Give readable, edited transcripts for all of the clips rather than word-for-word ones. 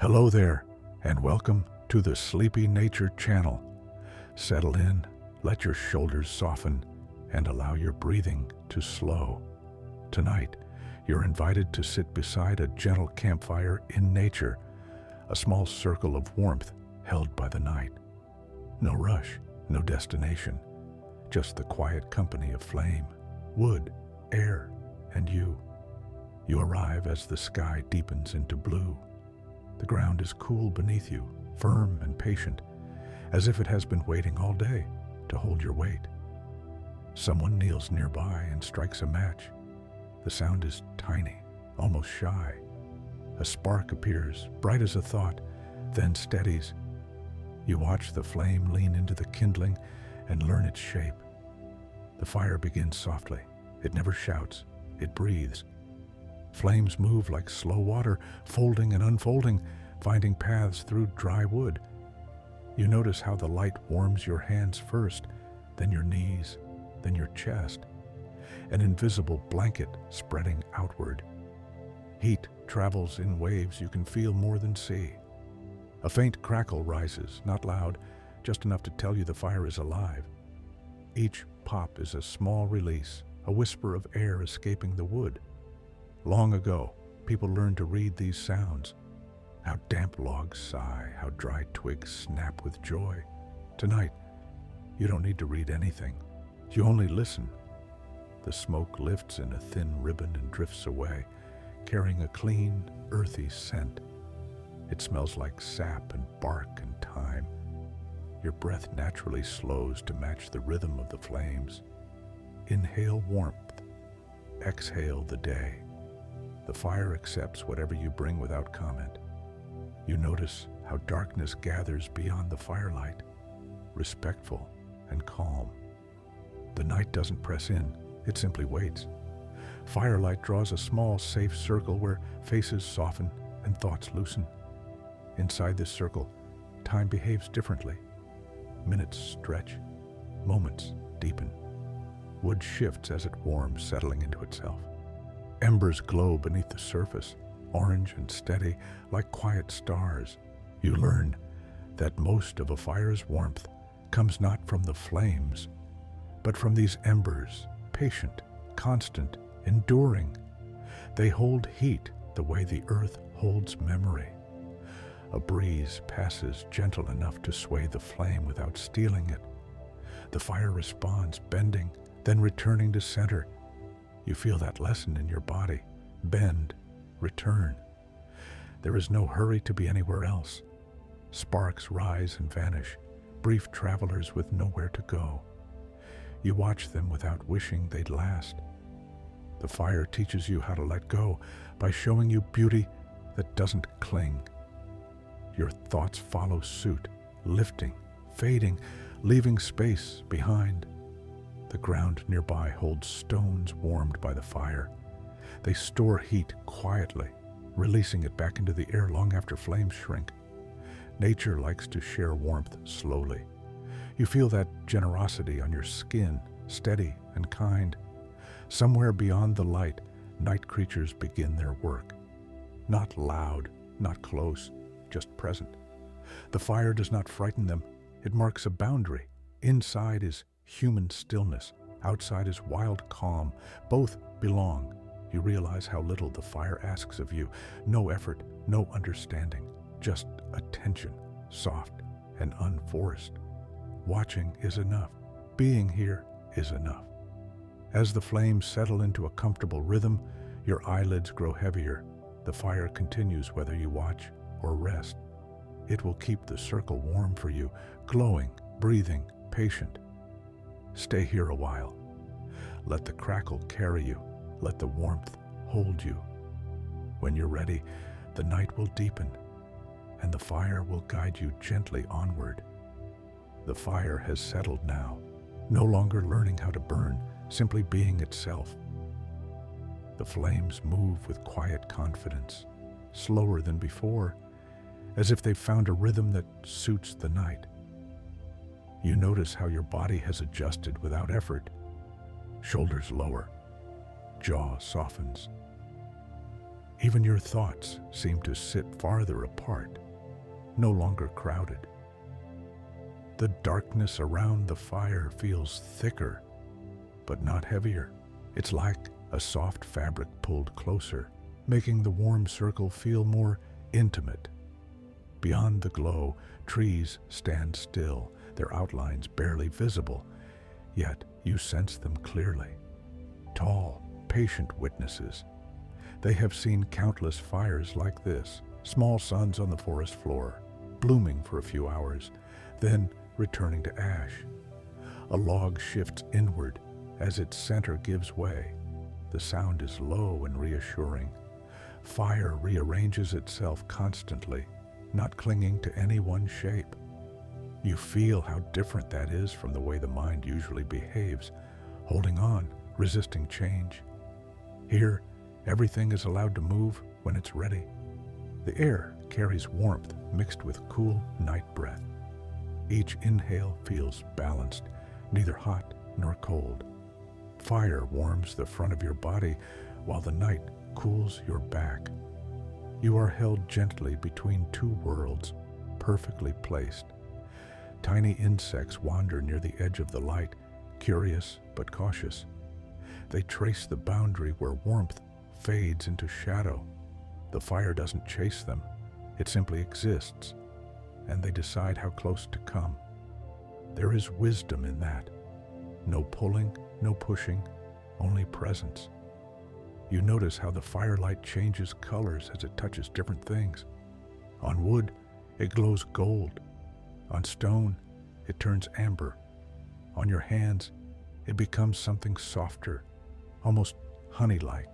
Hello there, and welcome to the Sleepy Nature channel. Settle in, let your shoulders soften, and allow your breathing to slow. Tonight, you're invited to sit beside a gentle campfire in nature, a small circle of warmth held by the night. No rush, no destination, just the quiet company of flame, wood, air, and you. You arrive as the sky deepens into blue. The ground is cool beneath you, firm and patient, as if it has been waiting all day to hold your weight. Someone kneels nearby and strikes a match. The sound is tiny, almost shy. A spark appears, bright as a thought, then steadies. You watch the flame lean into the kindling and learn its shape. The fire begins softly. It never shouts. It breathes. Flames move like slow water, folding and unfolding, finding paths through dry wood. You notice how the light warms your hands first, then your knees, then your chest. An invisible blanket spreading outward. Heat travels in waves you can feel more than see. A faint crackle rises, not loud, just enough to tell you the fire is alive. Each pop is a small release, a whisper of air escaping the wood. Long ago, people learned to read these sounds. How damp logs sigh, how dry twigs snap with joy. Tonight, you don't need to read anything. You only listen. The smoke lifts in a thin ribbon and drifts away, carrying a clean, earthy scent. It smells like sap and bark and time. Your breath naturally slows to match the rhythm of the flames. Inhale warmth. Exhale the day. The fire accepts whatever you bring without comment. You notice how darkness gathers beyond the firelight, respectful and calm. The night doesn't press in, it simply waits. Firelight draws a small, safe circle where faces soften and thoughts loosen. Inside this circle, time behaves differently. Minutes stretch, moments deepen. Wood shifts as it warms, settling into itself. Embers glow beneath the surface, orange and steady, like quiet stars. You learn that most of a fire's warmth comes not from the flames, but from these embers, patient, constant, enduring. They hold heat the way the earth holds memory. A breeze passes gentle enough to sway the flame without stealing it. The fire responds, bending, then returning to center. You feel that lesson in your body. Bend, return. There is no hurry to be anywhere else. Sparks rise and vanish, brief travelers with nowhere to go. You watch them without wishing they'd last. The fire teaches you how to let go by showing you beauty that doesn't cling. Your thoughts follow suit, lifting, fading, leaving space behind. The ground nearby holds stones warmed by the fire. They store heat quietly, releasing it back into the air long after flames shrink. Nature likes to share warmth slowly. You feel that generosity on your skin, steady and kind. Somewhere beyond the light, night creatures begin their work. Not loud, not close, just present. The fire does not frighten them. It marks a boundary. Inside is human stillness. Outside is wild calm. Both belong. You realize how little the fire asks of you. No effort, no understanding, just attention, soft and unforced. Watching is enough. Being here is enough. As the flames settle into a comfortable rhythm, your eyelids grow heavier. The fire continues whether you watch or rest. It will keep the circle warm for you, glowing, breathing, patient. Stay here a while. Let the crackle carry you. Let the warmth hold you. When you're ready, the night will deepen, and the fire will guide you gently onward. The fire has settled now, no longer learning how to burn, simply being itself. The flames move with quiet confidence, slower than before, as if they've found a rhythm that suits the night. You notice how your body has adjusted without effort. Shoulders lower, jaw softens. Even your thoughts seem to sit farther apart, no longer crowded. The darkness around the fire feels thicker, but not heavier. It's like a soft fabric pulled closer, making the warm circle feel more intimate. Beyond the glow, trees stand still, their outlines barely visible, yet you sense them clearly. Tall, patient witnesses. They have seen countless fires like this, small suns on the forest floor, blooming for a few hours, then returning to ash. A log shifts inward as its center gives way. The sound is low and reassuring. Fire rearranges itself constantly, not clinging to any one shape. You feel how different that is from the way the mind usually behaves, holding on, resisting change. Here, everything is allowed to move when it's ready. The air carries warmth mixed with cool night breath. Each inhale feels balanced, neither hot nor cold. Fire warms the front of your body while the night cools your back. You are held gently between two worlds, perfectly placed. Tiny insects wander near the edge of the light, curious but cautious. They trace the boundary where warmth fades into shadow. The fire doesn't chase them, it simply exists, and they decide how close to come. There is wisdom in that. No pulling, no pushing, only presence. You notice how the firelight changes colors as it touches different things. On wood, it glows gold. On stone, it turns amber. On your hands, it becomes something softer, almost honey-like.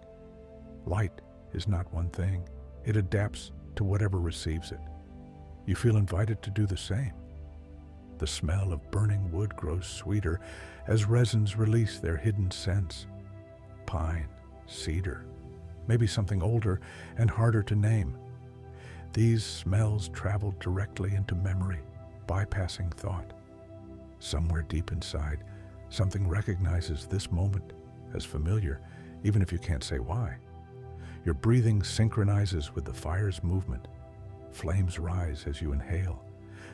Light is not one thing. It adapts to whatever receives it. You feel invited to do the same. The smell of burning wood grows sweeter as resins release their hidden scents. Pine, cedar, maybe something older and harder to name. These smells travel directly into memory, bypassing thought. Somewhere deep inside, something recognizes this moment as familiar, even if you can't say why. Your breathing synchronizes with the fire's movement. Flames rise as you inhale.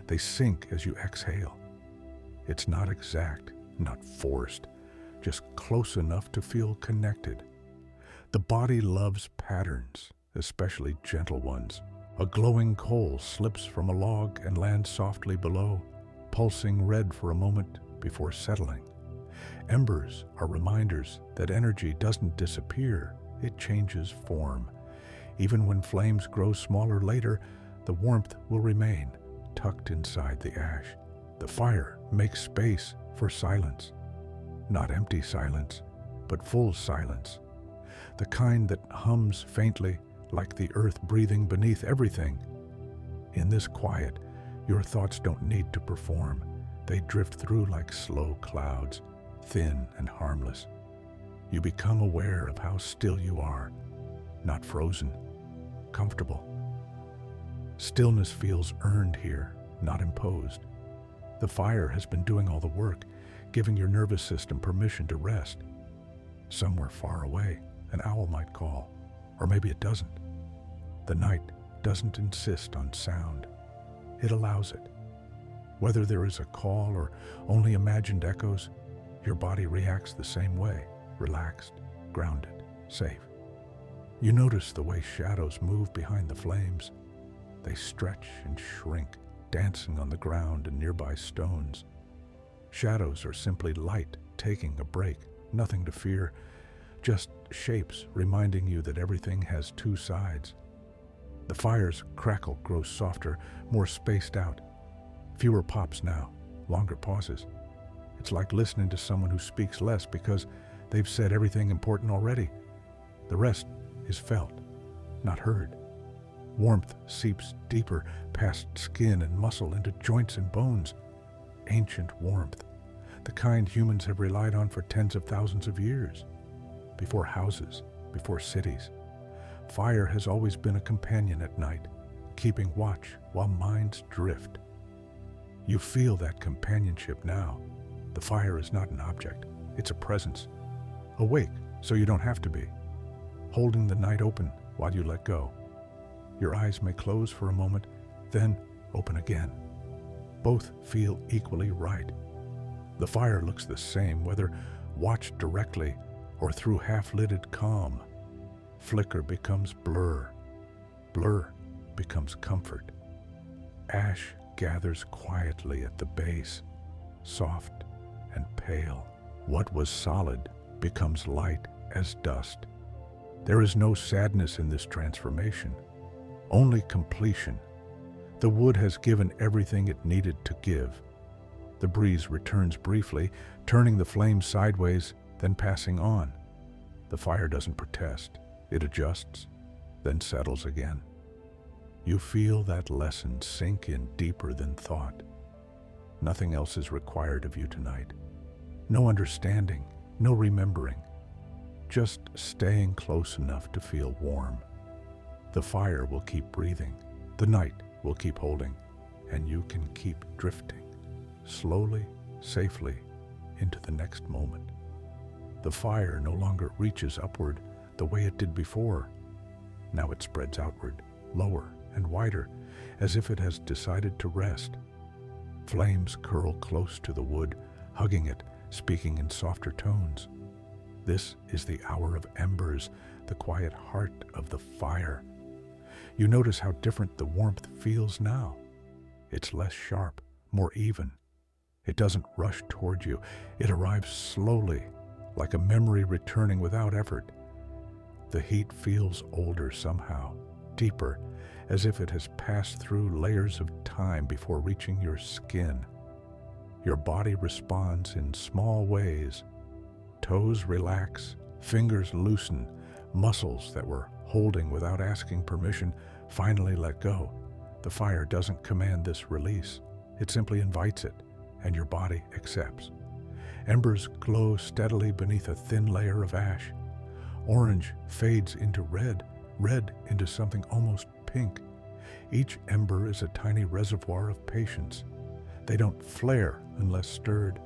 They sink as you exhale. It's not exact, not forced, just close enough to feel connected. The body loves patterns, especially gentle ones. A glowing coal slips from a log and lands softly below, pulsing red for a moment before settling. Embers are reminders that energy doesn't disappear, it changes form. Even when flames grow smaller later, the warmth will remain, tucked inside the ash. The fire makes space for silence. Not empty silence, but full silence. The kind that hums faintly, like the earth breathing beneath everything. In this quiet, your thoughts don't need to perform. They drift through like slow clouds, thin and harmless. You become aware of how still you are, not frozen, comfortable. Stillness feels earned here, not imposed. The fire has been doing all the work, giving your nervous system permission to rest. Somewhere far away, an owl might call, or maybe it doesn't. The night doesn't insist on sound. It allows it. Whether there is a call or only imagined echoes, your body reacts the same way, relaxed, grounded, safe. You notice the way shadows move behind the flames. They stretch and shrink, dancing on the ground and nearby stones. Shadows are simply light taking a break, nothing to fear, just shapes reminding you that everything has two sides. The fire's crackle grows softer, more spaced out. Fewer pops now, longer pauses. It's like listening to someone who speaks less because they've said everything important already. The rest is felt, not heard. Warmth seeps deeper past skin and muscle into joints and bones. Ancient warmth, the kind humans have relied on for tens of thousands of years. Before houses, before cities. Fire has always been a companion at night, keeping watch while minds drift. You feel that companionship now. The fire is not an object, it's a presence. Awake so you don't have to be. Holding the night open while you let go. Your eyes may close for a moment, then open again. Both feel equally right. The fire looks the same, whether watched directly or through half-lidded calm. Flicker becomes blur. Blur becomes comfort. Ash gathers quietly at the base, soft and pale. What was solid becomes light as dust. There is no sadness in this transformation, only completion. The wood has given everything it needed to give. The breeze returns briefly, turning the flame sideways, then passing on. The fire doesn't protest. It adjusts, then settles again. You feel that lesson sink in deeper than thought. Nothing else is required of you tonight. No understanding, no remembering. Just staying close enough to feel warm. The fire will keep breathing. The night will keep holding. And you can keep drifting, slowly, safely, into the next moment. The fire no longer reaches upward the way it did before. Now it spreads outward, lower and wider, as if it has decided to rest. Flames curl close to the wood, hugging it, speaking in softer tones. This is the hour of embers, the quiet heart of the fire. You notice how different the warmth feels now. It's less sharp, more even. It doesn't rush toward you. It arrives slowly, like a memory returning without effort. The heat feels older somehow, deeper, as if it has passed through layers of time before reaching your skin. Your body responds in small ways. Toes relax, fingers loosen, muscles that were holding without asking permission finally let go. The fire doesn't command this release. It simply invites it, and your body accepts. Embers glow steadily beneath a thin layer of ash. Orange fades into red, red into something almost pink. Each ember is a tiny reservoir of patience. They don't flare unless stirred.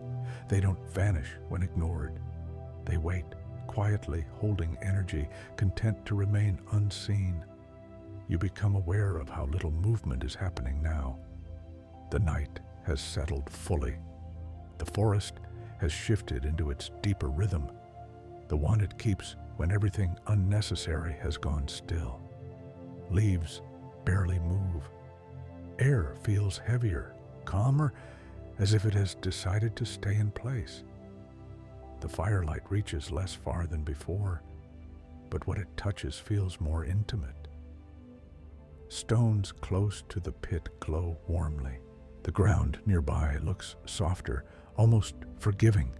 They don't vanish when ignored. They wait, quietly holding energy, content to remain unseen. You become aware of how little movement is happening now. The night has settled fully. The forest has shifted into its deeper rhythm, the one it keeps when everything unnecessary has gone still. Leaves barely move. Air feels heavier, calmer, as if it has decided to stay in place. The firelight reaches less far than before, but what it touches feels more intimate. Stones close to the pit glow warmly. The ground nearby looks softer, almost forgiving.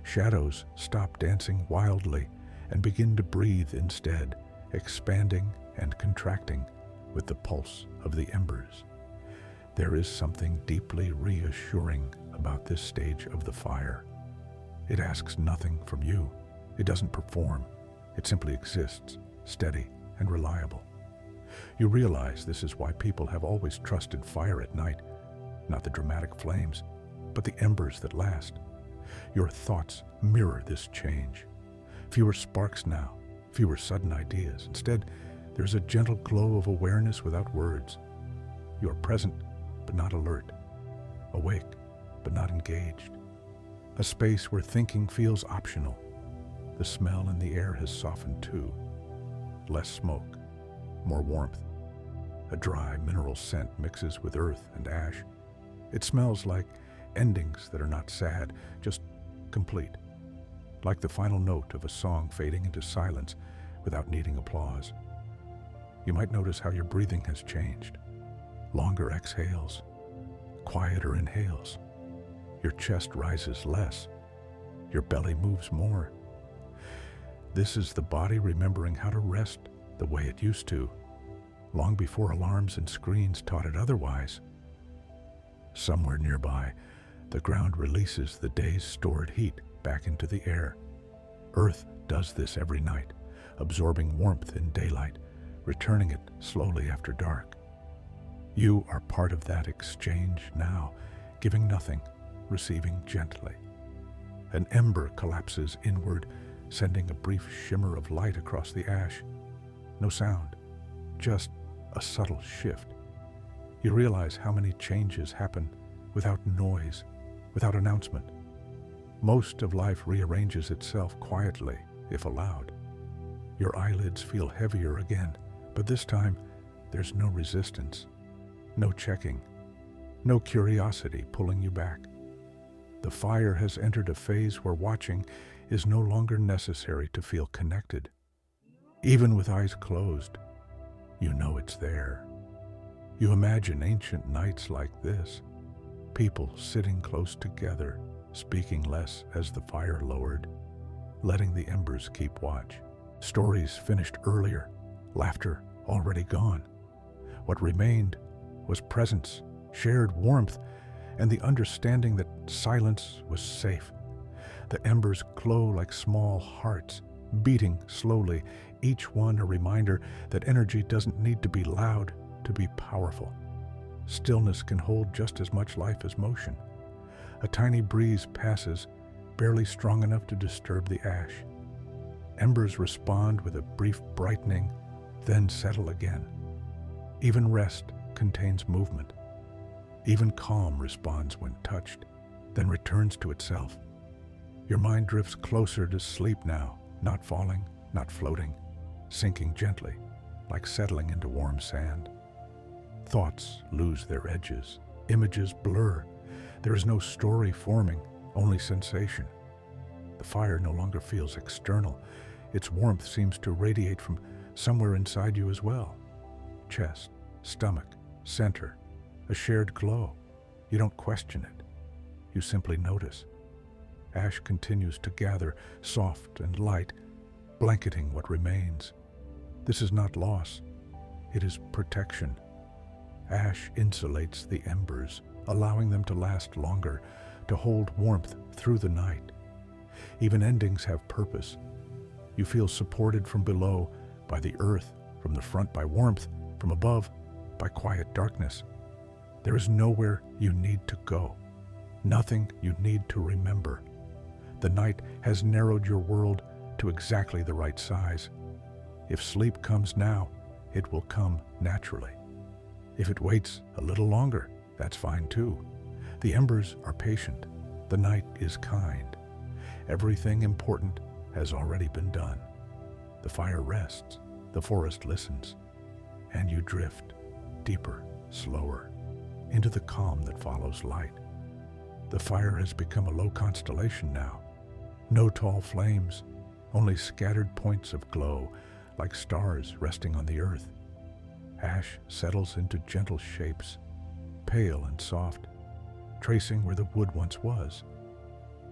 Shadows stop dancing wildly and begin to breathe instead, expanding and contracting with the pulse of the embers. There is something deeply reassuring about this stage of the fire. It asks nothing from you. It doesn't perform. It simply exists, steady and reliable. You realize this is why people have always trusted fire at night, not the dramatic flames, but the embers that last. Your thoughts mirror this change. Fewer sparks now, fewer sudden ideas. Instead, there's a gentle glow of awareness without words. You are present, but not alert. Awake, but not engaged. A space where thinking feels optional. The smell in the air has softened too. Less smoke, more warmth. A dry mineral scent mixes with earth and ash. It smells like endings that are not sad, just complete. Like the final note of a song fading into silence without needing applause. You might notice how your breathing has changed. Longer exhales, quieter inhales. Your chest rises less. Your belly moves more. This is the body remembering how to rest the way it used to, long before alarms and screens taught it otherwise. Somewhere nearby, the ground releases the day's stored heat back into the air. Earth does this every night, absorbing warmth in daylight, returning it slowly after dark. You are part of that exchange now, giving nothing, receiving gently. An ember collapses inward, sending a brief shimmer of light across the ash. no sound, just a subtle shift. You realize how many changes happen without noise, without announcement. Most of life rearranges itself quietly, if allowed. Your eyelids feel heavier again, but this time there's no resistance, no checking, no curiosity pulling you back. The fire has entered a phase where watching is no longer necessary to feel connected. Even with eyes closed, you know it's there. You imagine ancient nights like this, people sitting close together, speaking less as the fire lowered, letting the embers keep watch. Stories finished earlier, laughter already gone. What remained was presence, shared warmth, and the understanding that silence was safe. The embers glow like small hearts, beating slowly, each one a reminder that energy doesn't need to be loud to be powerful. Stillness can hold just as much life as motion. A tiny breeze passes, barely strong enough to disturb the ash. Embers respond with a brief brightening, then settle again. Even rest contains movement. Even calm responds when touched, then returns to itself. Your mind drifts closer to sleep now, not falling, not floating, sinking gently, like settling into warm sand. Thoughts lose their edges, images blur. There is no story forming, only sensation. The fire no longer feels external. Its warmth seems to radiate from somewhere inside you as well. Chest, stomach, center, a shared glow. You don't question it. You simply notice. Ash continues to gather, soft and light, blanketing what remains. This is not loss. It is protection. Ash insulates the embers, allowing them to last longer, to hold warmth through the night. Even endings have purpose. You feel supported from below by the earth, from the front by warmth, from above by quiet darkness. There is nowhere you need to go, nothing you need to remember. The night has narrowed your world to exactly the right size. If sleep comes now, it will come naturally. If it waits a little longer, that's fine too. The embers are patient. The night is kind. Everything important has already been done. The fire rests, the forest listens, and you drift deeper, slower, into the calm that follows light. The fire has become a low constellation now. No tall flames, only scattered points of glow, like stars resting on the earth. Ash settles into gentle shapes, pale and soft, tracing where the wood once was.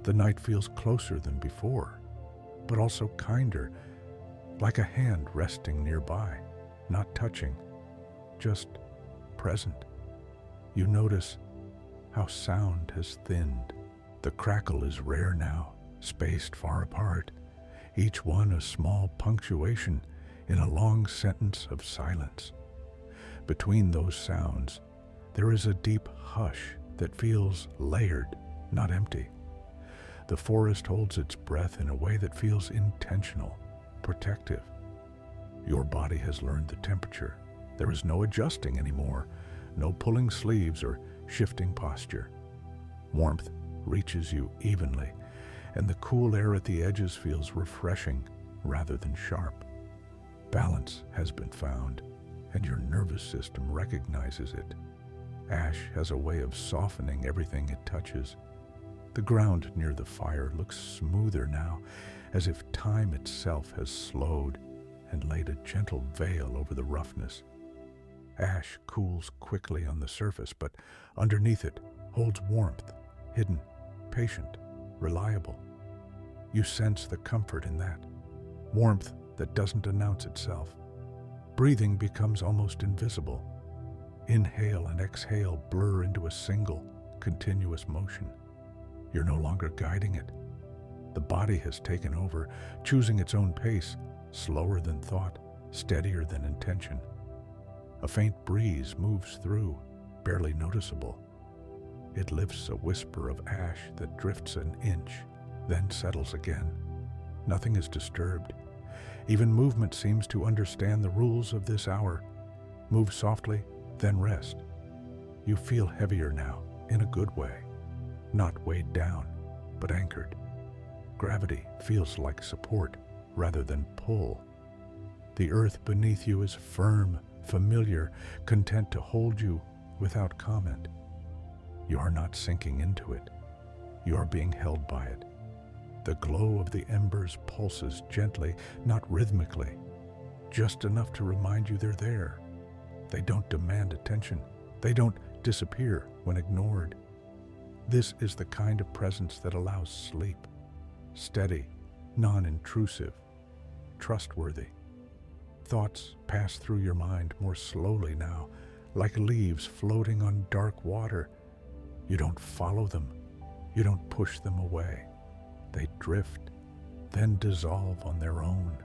The night feels closer than before, but also kinder, like a hand resting nearby, not touching, just present. You notice how sound has thinned. The crackle is rare now, spaced far apart, each one a small punctuation in a long sentence of silence. Between those sounds, there is a deep hush that feels layered, not empty. The forest holds its breath in a way that feels intentional, protective. Your body has learned the temperature. There is no adjusting anymore, no pulling sleeves or shifting posture. Warmth reaches you evenly, and the cool air at the edges feels refreshing rather than sharp. Balance has been found, and your nervous system recognizes it. Ash has a way of softening everything it touches. The ground near the fire looks smoother now, as if time itself has slowed and laid a gentle veil over the roughness. Ash cools quickly on the surface, but underneath it holds warmth, hidden, patient, reliable. You sense the comfort in that, warmth that doesn't announce itself. Breathing becomes almost invisible. Inhale and exhale blur into a single, continuous motion. You're no longer guiding it. The body has taken over, choosing its own pace, slower than thought, steadier than intention. A faint breeze moves through, barely noticeable. It lifts a whisper of ash that drifts an inch, then settles again. Nothing is disturbed. Even movement seems to understand the rules of this hour. Move softly, then rest. You feel heavier now, in a good way. Not weighed down, but anchored. Gravity feels like support rather than pull. The earth beneath you is firm, familiar, content to hold you without comment. You are not sinking into it. You are being held by it. The glow of the embers pulses gently, not rhythmically, just enough to remind you they're there. They don't demand attention. They don't disappear when ignored. This is the kind of presence that allows sleep. Steady, non-intrusive, trustworthy. Thoughts pass through your mind more slowly now, like leaves floating on dark water. You don't follow them. You don't push them away. They drift, then dissolve on their own.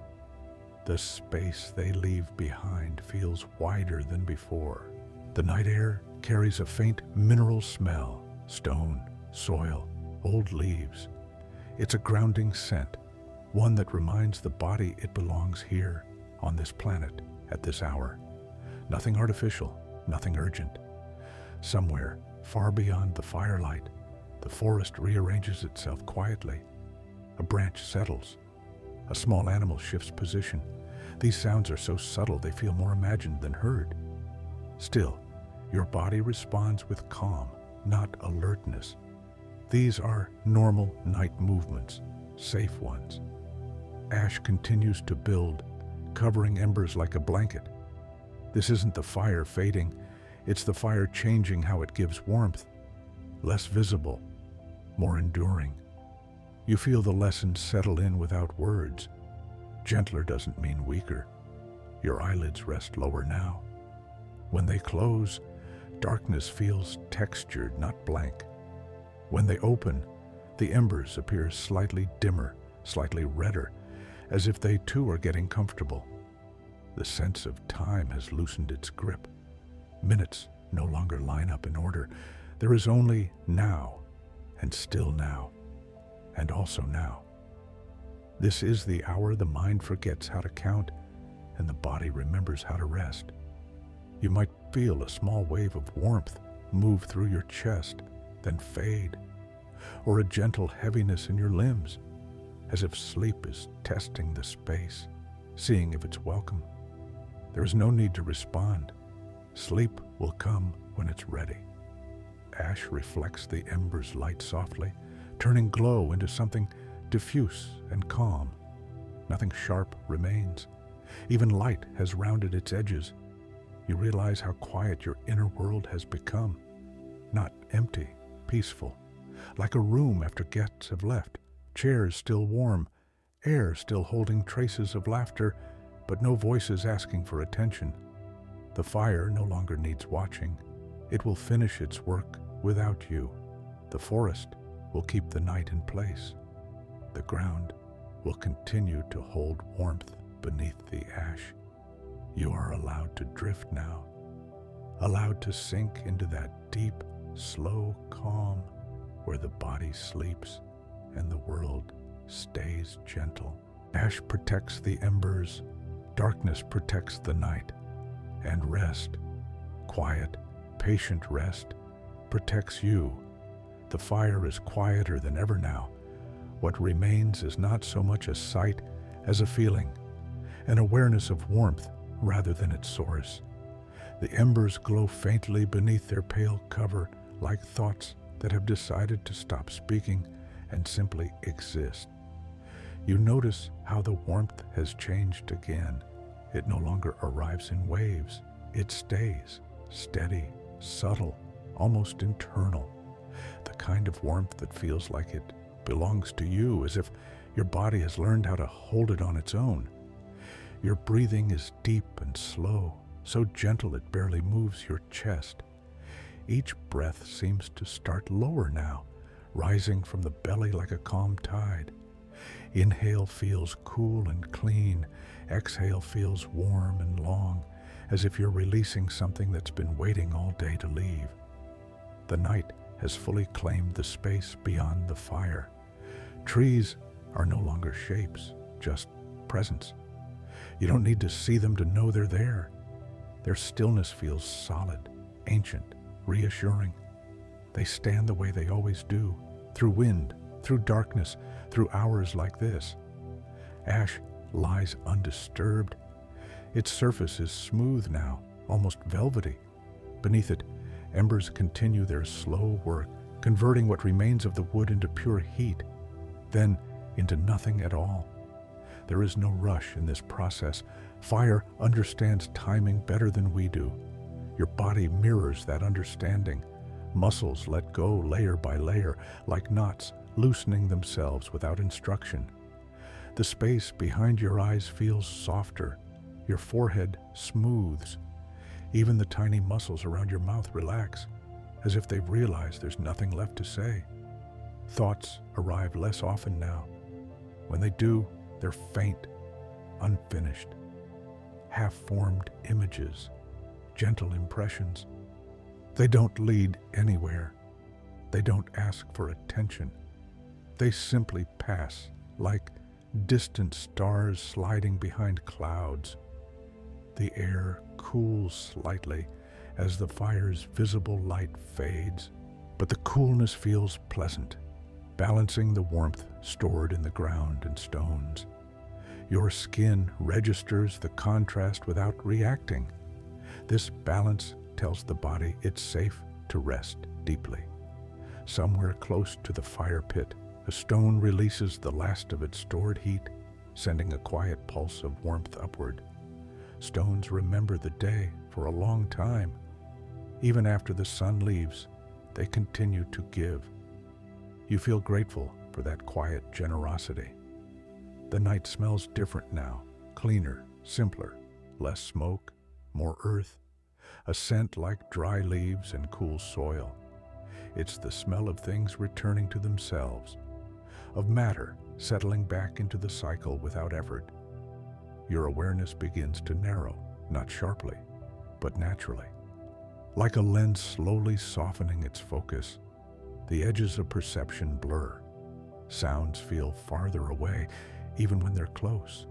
The space they leave behind feels wider than before. The night air carries a faint mineral smell, stone, soil, old leaves. It's a grounding scent, one that reminds the body it belongs here, on this planet, at this hour. Nothing artificial, nothing urgent. Somewhere, far beyond the firelight, the forest rearranges itself quietly. A branch settles. A small animal shifts position. These sounds are so subtle they feel more imagined than heard. Still, your body responds with calm, not alertness. These are normal night movements, safe ones. Ash continues to build, covering embers like a blanket. This isn't the fire fading, it's the fire changing how it gives warmth. Less visible, more enduring. You feel the lessons settle in without words. Gentler doesn't mean weaker. Your eyelids rest lower now. When they close, darkness feels textured, not blank. When they open, the embers appear slightly dimmer, slightly redder, as if they too are getting comfortable. The sense of time has loosened its grip. Minutes no longer line up in order. There is only now, and still now, and also now. This is the hour the mind forgets how to count, and the body remembers how to rest. You might feel a small wave of warmth move through your chest, then fade, or a gentle heaviness in your limbs, as if sleep is testing the space, seeing if it's welcome. There is no need to respond. Sleep will come when it's ready. Ash reflects the ember's light softly, turning glow into something diffuse and calm. Nothing sharp remains. Even light has rounded its edges. You realize how quiet your inner world has become. Not empty, peaceful, like a room after guests have left. Chairs still warm, air still holding traces of laughter, but no voices asking for attention. The fire no longer needs watching. It will finish its work without you. The forest will keep the night in place. The ground will continue to hold warmth beneath the ash. You are allowed to drift now, allowed to sink into that deep, slow calm where the body sleeps and the world stays gentle. Ash protects the embers, darkness protects the night, and rest, quiet, patient rest, protects you. The fire is quieter than ever now. What remains is not so much a sight as a feeling, an awareness of warmth rather than its source. The embers glow faintly beneath their pale cover like thoughts that have decided to stop speaking and simply exist. You notice how the warmth has changed again. It no longer arrives in waves. It stays steady, subtle, almost internal. The kind of warmth that feels like it belongs to you, as if your body has learned how to hold it on its own. Your breathing is deep and slow, so gentle it barely moves your chest. Each breath seems to start lower now, rising from the belly like a calm tide. Inhale feels cool and clean. Exhale feels warm and long, as if you're releasing something that's been waiting all day to leave. The night has fully claimed the space beyond the fire. Trees are no longer shapes, just presence. You don't need to see them to know they're there. Their stillness feels solid, ancient, reassuring. They stand the way they always do, through wind, through darkness, through hours like this. Ash lies undisturbed. Its surface is smooth now, almost velvety. Beneath it, embers continue their slow work, converting what remains of the wood into pure heat, then into nothing at all. There is no rush in this process. Fire understands timing better than we do. Your body mirrors that understanding. Muscles let go layer by layer, like knots loosening themselves without instruction. The space behind your eyes feels softer. Your forehead smooths. Even the tiny muscles around your mouth relax, as if they've realized there's nothing left to say. Thoughts arrive less often now. When they do, they're faint, unfinished, half-formed images, gentle impressions. They don't lead anywhere. They don't ask for attention. They simply pass, like distant stars sliding behind clouds. The air cools slightly as the fire's visible light fades, but the coolness feels pleasant, balancing the warmth stored in the ground and stones. Your skin registers the contrast without reacting. This balance tells the body it's safe to rest deeply. Somewhere close to the fire pit, a stone releases the last of its stored heat, sending a quiet pulse of warmth upward. Stones remember the day for a long time. Even after the sun leaves, they continue to give. You feel grateful for that quiet generosity. The night smells different now, cleaner, simpler, less smoke, more earth, a scent like dry leaves and cool soil. It's the smell of things returning to themselves, of matter settling back into the cycle without effort. Your awareness begins to narrow, not sharply, but naturally. Like a lens slowly softening its focus, the edges of perception blur. Sounds feel farther away, even when they're close.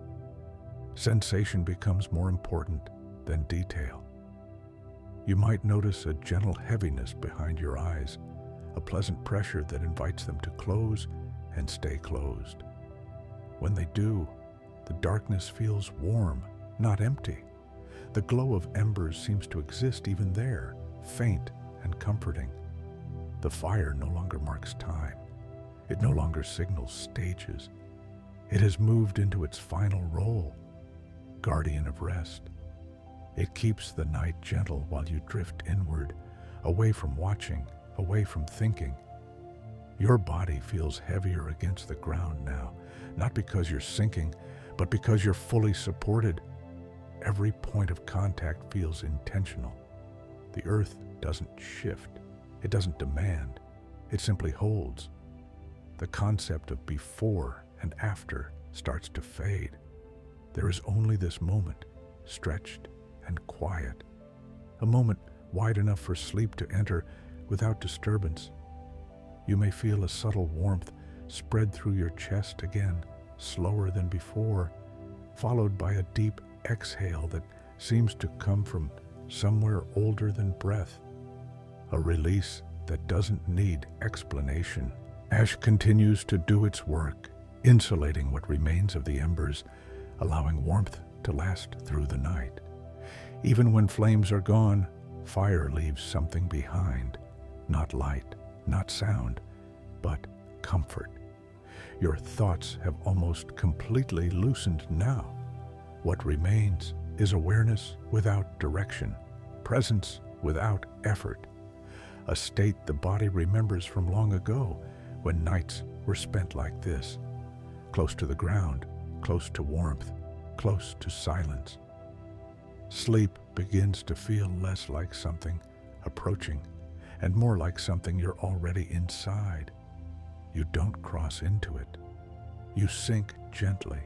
Sensation becomes more important than detail. You might notice a gentle heaviness behind your eyes, a pleasant pressure that invites them to close and stay closed. When they do, the darkness feels warm, not empty. The glow of embers seems to exist even there, faint and comforting. The fire no longer marks time. It no longer signals stages. It has moved into its final role, guardian of rest. It keeps the night gentle while you drift inward, away from watching, away from thinking. Your body feels heavier against the ground now, not because you're sinking, but because you're fully supported. Every point of contact feels intentional. The earth doesn't shift. It doesn't demand. It simply holds. The concept of before and after starts to fade. There is only this moment, stretched and quiet. A moment wide enough for sleep to enter without disturbance. You may feel a subtle warmth spread through your chest again, slower than before, followed by a deep exhale that seems to come from somewhere older than breath. A release that doesn't need explanation. Ash continues to do its work, insulating what remains of the embers, allowing warmth to last through the night. Even when flames are gone, fire leaves something behind. Not light, not sound, but comfort. Your thoughts have almost completely loosened now. What remains is awareness without direction, presence without effort. A state the body remembers from long ago, when nights were spent like this, close to the ground, close to warmth, close to silence. Sleep begins to feel less like something approaching and more like something you're already inside. You don't cross into it. You sink gently,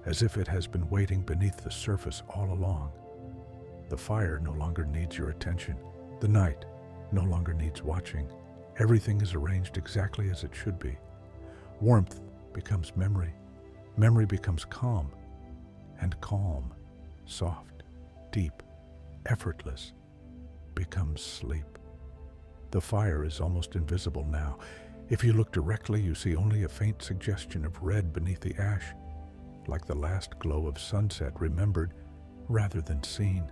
as if it has been waiting beneath the surface all along. The fire no longer needs your attention. The night no longer needs watching. Everything is arranged exactly as it should be. Warmth becomes memory. Memory becomes calm. and calm, soft, deep, effortless, becomes sleep. The fire is almost invisible now. If you look directly, you see only a faint suggestion of red beneath the ash, like the last glow of sunset remembered rather than seen.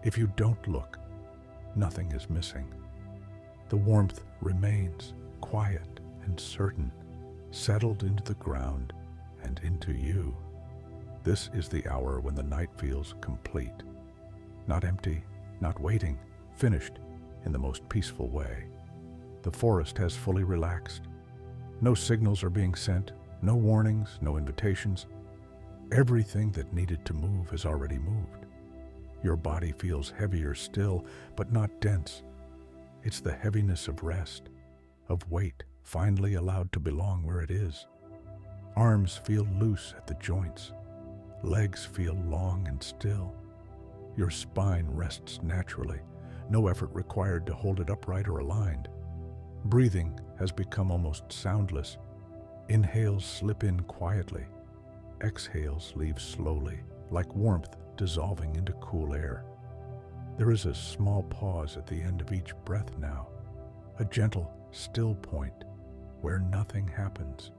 If you don't look, nothing is missing. The warmth remains, quiet and certain, settled into the ground and into you. This is the hour when the night feels complete. Not empty, not waiting, finished in the most peaceful way. The forest has fully relaxed. No signals are being sent, no warnings, no invitations. Everything that needed to move has already moved. Your body feels heavier still, but not dense. It's the heaviness of rest, of weight finally allowed to belong where it is. Arms feel loose at the joints. Legs feel long and still. Your spine rests naturally, no effort required to hold it upright or aligned. Breathing has become almost soundless. Inhales slip in quietly. Exhales leave slowly, like warmth dissolving into cool air. There is a small pause at the end of each breath now, a gentle, still point where nothing happens.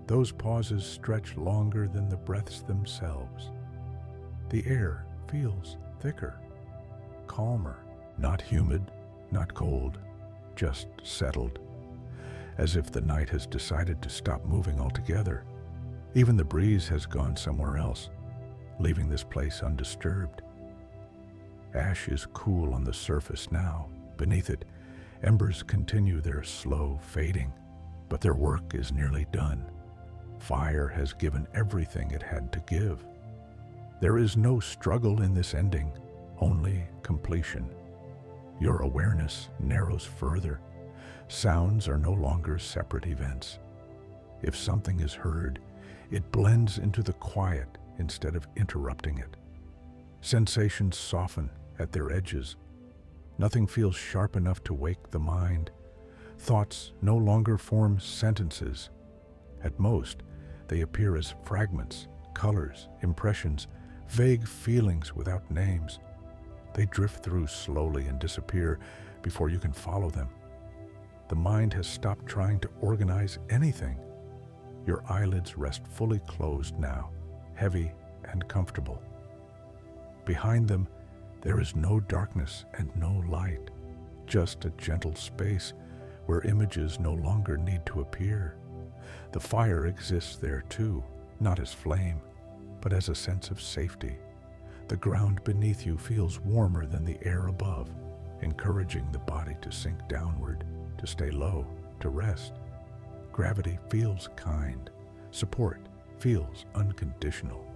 Those pauses stretch longer than the breaths themselves. The air feels thicker, calmer, not humid, not cold, just settled, as if the night has decided to stop moving altogether. Even the breeze has gone somewhere else, leaving this place undisturbed. Ash is cool on the surface now. Beneath it, embers continue their slow fading, but their work is nearly done. Fire has given everything it had to give. There is no struggle in this ending, only completion. Your awareness narrows further. Sounds are no longer separate events. If something is heard, it blends into the quiet instead of interrupting it. Sensations soften at their edges. Nothing feels sharp enough to wake the mind. Thoughts no longer form sentences. At most, they appear as fragments, colors, impressions, vague feelings without names. They drift through slowly and disappear before you can follow them. The mind has stopped trying to organize anything. Your eyelids rest fully closed now, heavy and comfortable. Behind them, there is no darkness and no light, just a gentle space where images no longer need to appear. The fire exists there too, not as flame, but as a sense of safety. The ground beneath you feels warmer than the air above, encouraging the body to sink downward, to stay low, to rest. Gravity feels kind. Support feels unconditional.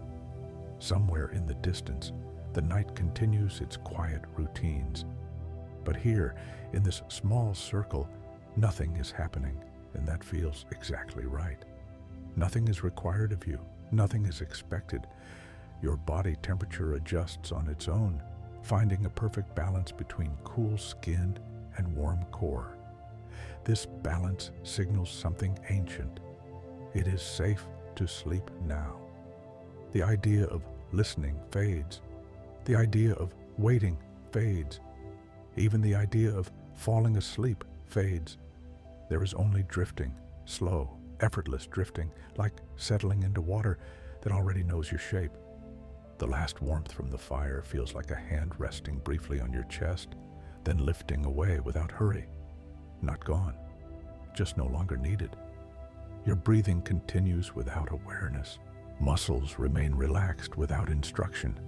Somewhere in the distance, the night continues its quiet routines. But here, in this small circle, nothing is happening, and that feels exactly right. Nothing is required of you. Nothing is expected. Your body temperature adjusts on its own, finding a perfect balance between cool skin and warm core. This balance signals something ancient. It is safe to sleep now. The idea of listening fades. The idea of waiting fades. Even the idea of falling asleep fades. There is only drifting, slow, effortless drifting, like settling into water that already knows your shape. The last warmth from the fire feels like a hand resting briefly on your chest, then lifting away without hurry. Not gone, just no longer needed. Your breathing continues without awareness. Muscles remain relaxed without instruction.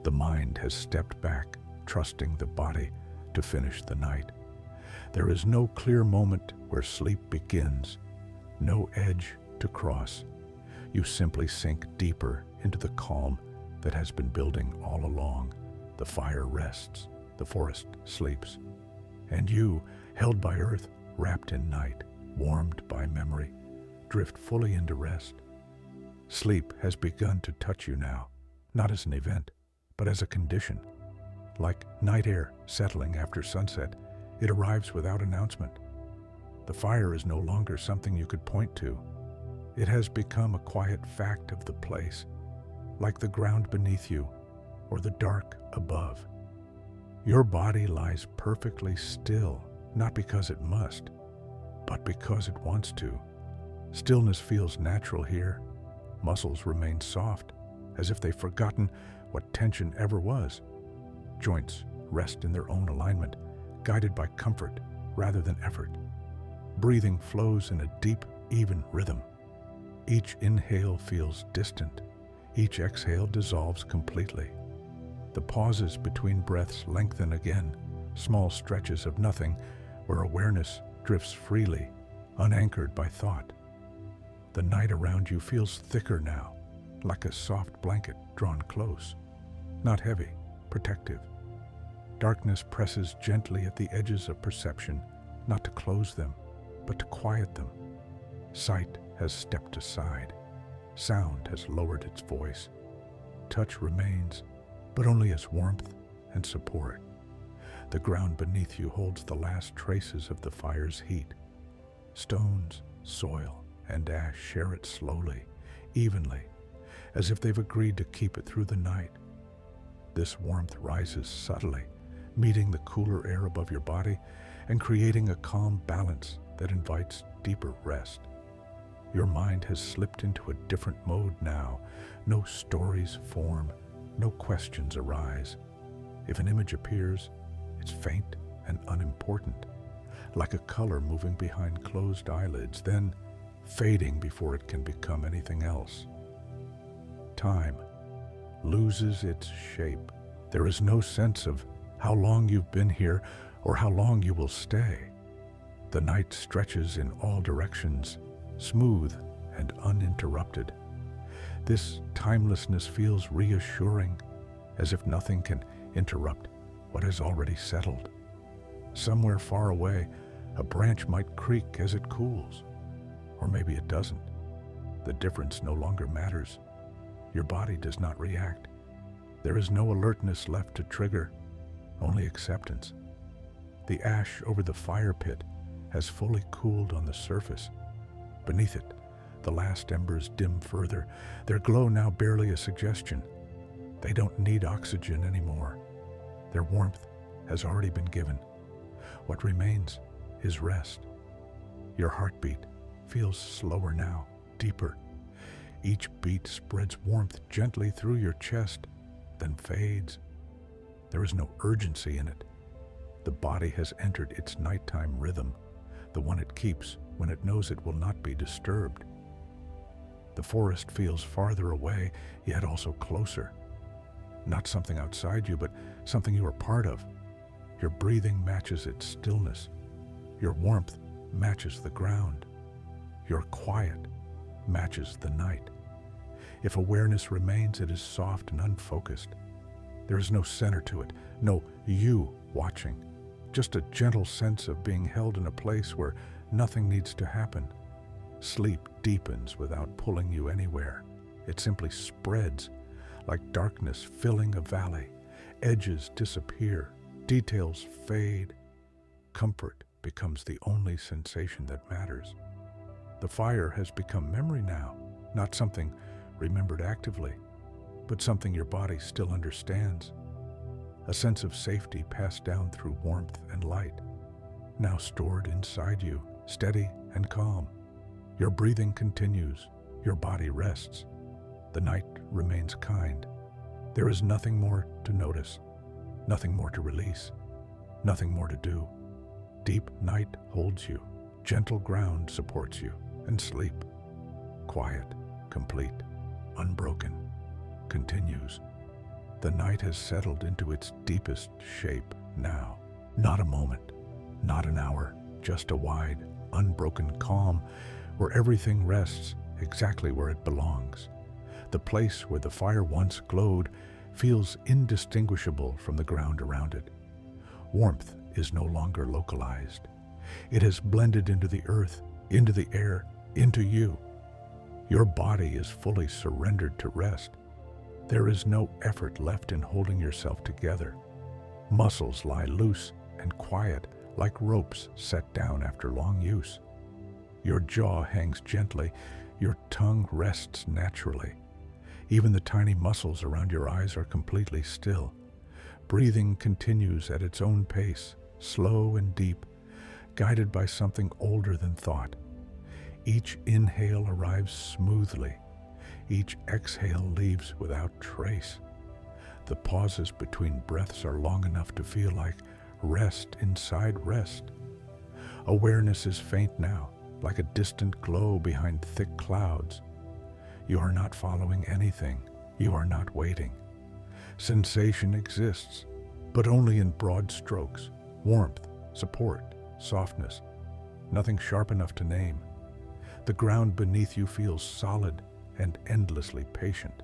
The mind has stepped back, trusting the body to finish the night. There is no clear moment where sleep begins, no edge to cross. You simply sink deeper into the calm that has been building all along. The fire rests, the forest sleeps, and you, held by earth, wrapped in night, warmed by memory, drift fully into rest. Sleep has begun to touch you now, not as an event, but as a condition. Like night air settling after sunset, it arrives without announcement. The fire is no longer something you could point to. It has become a quiet fact of the place. like the ground beneath you or the dark above. Your body lies perfectly still, not because it must, but because it wants to. Stillness feels natural here. Muscles remain soft, as if they've forgotten what tension ever was. Joints rest in their own alignment, guided by comfort rather than effort. Breathing flows in a deep, even rhythm. Each inhale feels distant. Each exhale dissolves completely. The pauses between breaths lengthen again, small stretches of nothing where awareness drifts freely, unanchored by thought. The night around you feels thicker now, like a soft blanket drawn close. Not heavy, protective. Darkness presses gently at the edges of perception, not to close them, but to quiet them. Sight has stepped aside. Sound has lowered its voice. Touch remains, but only as warmth and support. The ground beneath you holds the last traces of the fire's heat. Stones, soil, and ash share it slowly, evenly, as if they've agreed to keep it through the night. This warmth rises subtly, meeting the cooler air above your body and creating a calm balance that invites deeper rest. Your mind has slipped into a different mode now. No stories form, no questions arise. If an image appears, it's faint and unimportant, like a color moving behind closed eyelids, then fading before it can become anything else. Time loses its shape. There is no sense of how long you've been here or how long you will stay. The night stretches in all directions, smooth and uninterrupted. This timelessness feels reassuring, as if nothing can interrupt what has already settled. Somewhere far away, a branch might creak as it cools, or maybe it doesn't. The difference no longer matters. Your body does not react. There is no alertness left to trigger, only acceptance. The ash over the fire pit has fully cooled on the surface. Beneath it, the last embers dim further, their glow now barely a suggestion. They don't need oxygen anymore. Their warmth has already been given. What remains is rest. Your heartbeat feels slower now, deeper. Each beat spreads warmth gently through your chest, then fades. There is no urgency in it. The body has entered its nighttime rhythm, the one it keeps when it knows it will not be disturbed. The forest feels farther away, yet also closer. Not something outside you, but something you are part of. Your breathing matches its stillness. Your warmth matches the ground. Your quiet matches the night. If awareness remains, it is soft and unfocused. There is no center to it, no you watching, just a gentle sense of being held in a place where nothing needs to happen. Sleep deepens without pulling you anywhere. It simply spreads, like darkness filling a valley. Edges disappear, details fade. Comfort becomes the only sensation that matters. The fire has become memory now, not something remembered actively, but something your body still understands. A sense of safety passed down through warmth and light, now stored inside you, steady and calm. Your breathing continues, your body rests. The night remains kind. There is nothing more to notice, nothing more to release, nothing more to do. Deep night holds you, gentle ground supports you, and sleep, quiet, complete, unbroken, continues. The night has settled into its deepest shape now. Not a moment, not an hour, just a wide, unbroken calm where everything rests exactly where it belongs. The place where the fire once glowed feels indistinguishable from the ground around it. Warmth is no longer localized. It has blended into the earth, into the air, into you. Your body is fully surrendered to rest. There is no effort left in holding yourself together. Muscles lie loose and quiet, like ropes set down after long use. Your jaw hangs gently, your tongue rests naturally. Even the tiny muscles around your eyes are completely still. Breathing continues at its own pace, slow and deep, guided by something older than thought. Each inhale arrives smoothly. Each exhale leaves without trace. The pauses between breaths are long enough to feel like rest inside rest. Awareness is faint now, like a distant glow behind thick clouds. You are not following anything. You are not waiting. Sensation exists, but only in broad strokes. Warmth, support, softness. Nothing sharp enough to name. The ground beneath you feels solid and endlessly patient.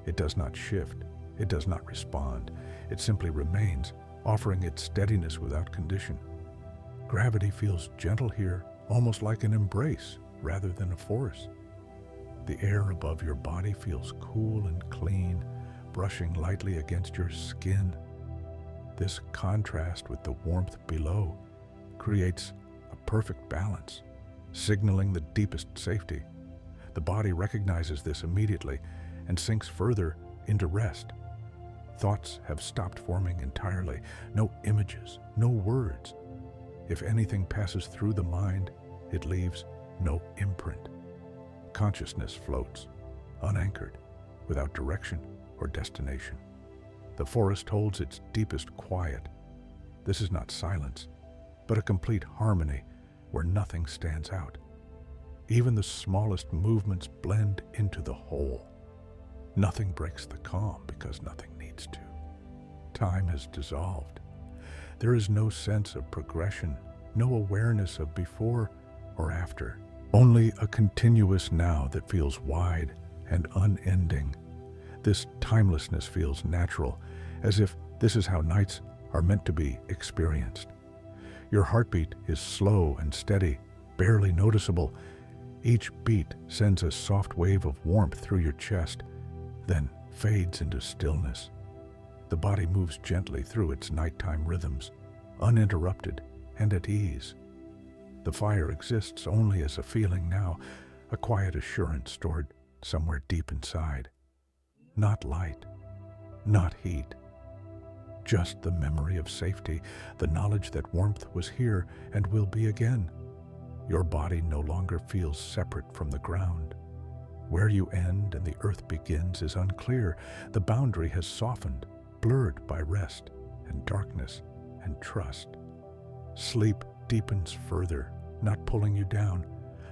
It does not shift. It does not respond. It simply remains, offering its steadiness without condition. Gravity feels gentle here, almost like an embrace rather than a force. The air above your body feels cool and clean, brushing lightly against your skin. This contrast with the warmth below creates a perfect balance, signaling the deepest safety. The body recognizes this immediately and sinks further into rest. Thoughts have stopped forming entirely. No images, no words. If anything passes through the mind, it leaves no imprint. Consciousness floats, unanchored, without direction or destination. The forest holds its deepest quiet. This is not silence, but a complete harmony where nothing stands out. Even the smallest movements blend into the whole. Nothing breaks the calm because nothing needs to. Time has dissolved. There is no sense of progression, no awareness of before or after. Only a continuous now that feels wide and unending. This timelessness feels natural, as if this is how nights are meant to be experienced. Your heartbeat is slow and steady, barely noticeable. Each beat sends a soft wave of warmth through your chest, then fades into stillness. The body moves gently through its nighttime rhythms, uninterrupted and at ease. The fire exists only as a feeling now, a quiet assurance stored somewhere deep inside. Not light, not heat. Just the memory of safety, the knowledge that warmth was here and will be again. Your body no longer feels separate from the ground. Where you end and the earth begins is unclear. The boundary has softened, blurred by rest and darkness and trust. Sleep deepens further, not pulling you down,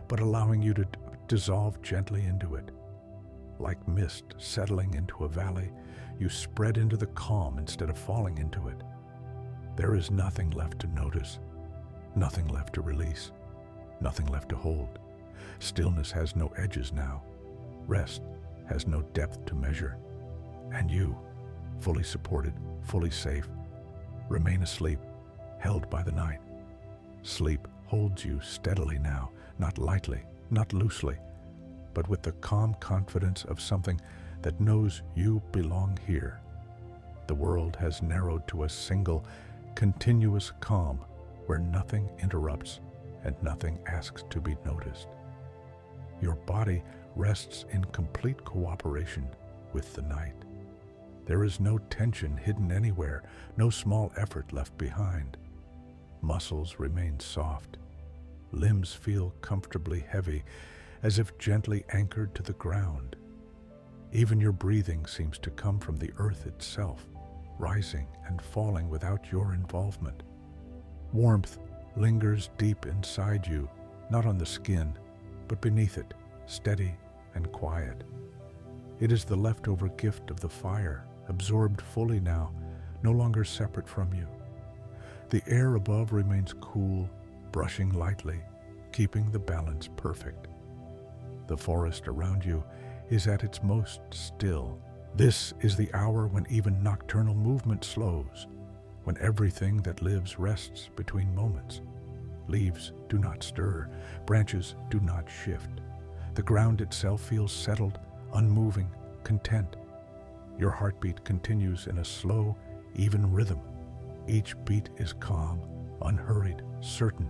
but allowing you to dissolve gently into it. Like mist settling into a valley, you spread into the calm instead of falling into it. There is nothing left to notice, nothing left to release, nothing left to hold. Stillness has no edges now. Rest has no depth to measure. And you, fully supported, fully safe, remain asleep, held by the night. Sleep holds you steadily now, not lightly, not loosely, but with the calm confidence of something that knows you belong here. The world has narrowed to a single, continuous calm where nothing interrupts and nothing asks to be noticed. Your body rests in complete cooperation with the night. There is no tension hidden anywhere, no small effort left behind. Muscles remain soft. Limbs feel comfortably heavy, as if gently anchored to the ground. Even your breathing seems to come from the earth itself, rising and falling without your involvement. Warmth lingers deep inside you, not on the skin, but beneath it, steady and quiet. It is the leftover gift of the fire, absorbed fully now, no longer separate from you. The air above remains cool, brushing lightly, keeping the balance perfect. The forest around you is at its most still. This is the hour when even nocturnal movement slows, when everything that lives rests between moments. Leaves do not stir, branches do not shift. The ground itself feels settled, unmoving, content. Your heartbeat continues in a slow, even rhythm. Each beat is calm, unhurried, certain.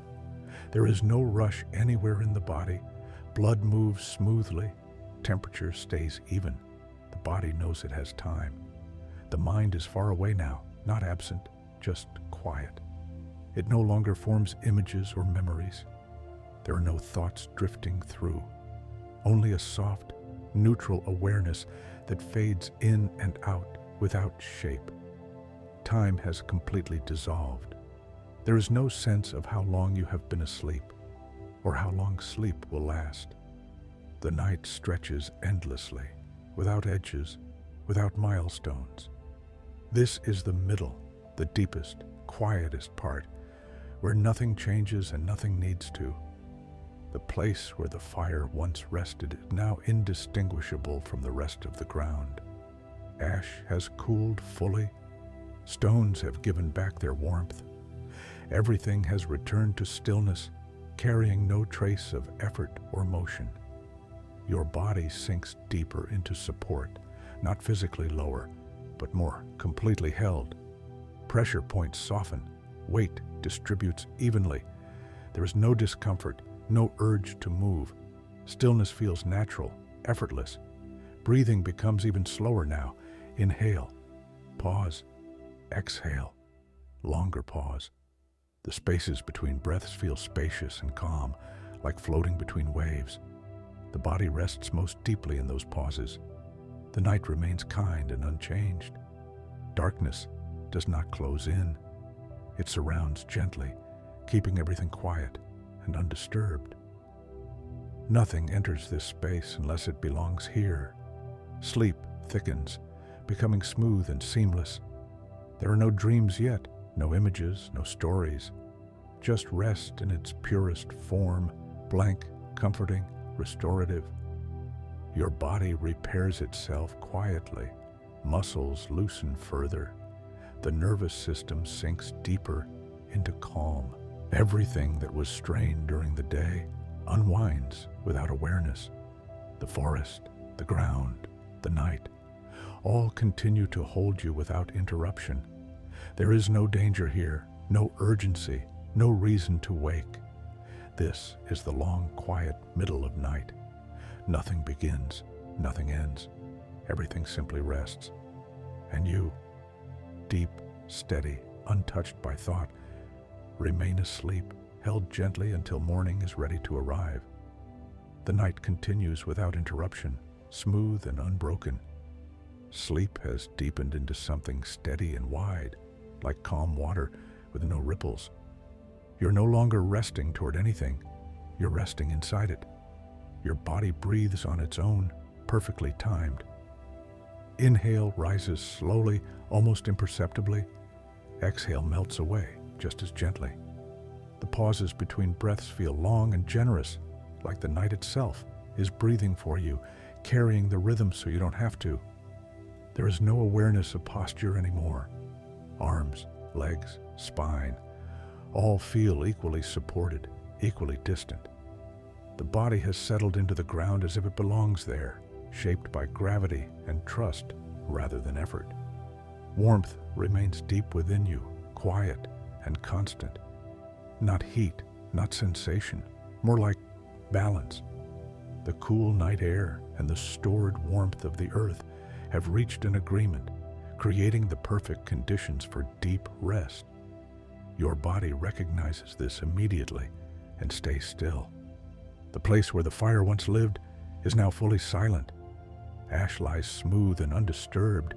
There is no rush anywhere in the body. Blood moves smoothly. Temperature stays even. body knows it has time. The mind is far away now, not absent, just quiet. It no longer forms images or memories. There are no thoughts drifting through, only a soft, neutral awareness that fades in and out without shape. Time has completely dissolved. There is no sense of how long you have been asleep, or how long sleep will last. The night stretches endlessly, without edges, without milestones. This is the middle, the deepest, quietest part, where nothing changes and nothing needs to. The place where the fire once rested is now indistinguishable from the rest of the ground. Ash has cooled fully. Stones have given back their warmth. Everything has returned to stillness, carrying no trace of effort or motion. Your body sinks deeper into support, not physically lower, but more completely held. Pressure points soften. Weight distributes evenly. There is no discomfort, no urge to move. Stillness feels natural, effortless. Breathing becomes even slower now. Inhale, pause, exhale, longer pause. The spaces between breaths feel spacious and calm, like floating between waves. The body rests most deeply in those pauses. The night remains kind and unchanged. Darkness does not close in. It surrounds gently, keeping everything quiet and undisturbed. Nothing enters this space unless it belongs here. Sleep thickens, becoming smooth and seamless. There are no dreams yet, no images, no stories. Just rest in its purest form, blank, comforting, restorative. Your body repairs itself quietly. Muscles loosen further. The nervous system sinks deeper into calm. Everything that was strained during the day unwinds without awareness. The forest, the ground, the night, all continue to hold you without interruption. There is no danger here, no urgency, no reason to wake. This is the long, quiet middle of night. Nothing begins, nothing ends. Everything simply rests. And you, deep, steady, untouched by thought, remain asleep, held gently until morning is ready to arrive. The night continues without interruption, smooth and unbroken. Sleep has deepened into something steady and wide, like calm water with no ripples. You're no longer resting toward anything. You're resting inside it. Your body breathes on its own, perfectly timed. Inhale rises slowly, almost imperceptibly. Exhale melts away, just as gently. The pauses between breaths feel long and generous, like the night itself is breathing for you, carrying the rhythm so you don't have to. There is no awareness of posture anymore. Arms, legs, spine, all feel equally supported, equally distant. The body has settled into the ground as if it belongs there, shaped by gravity and trust rather than effort. Warmth remains deep within you, quiet and constant. Not heat, not sensation, more like balance. The cool night air and the stored warmth of the earth have reached an agreement, creating the perfect conditions for deep rest. Your body recognizes this immediately and stays still. The place where the fire once lived is now fully silent. Ash lies smooth and undisturbed.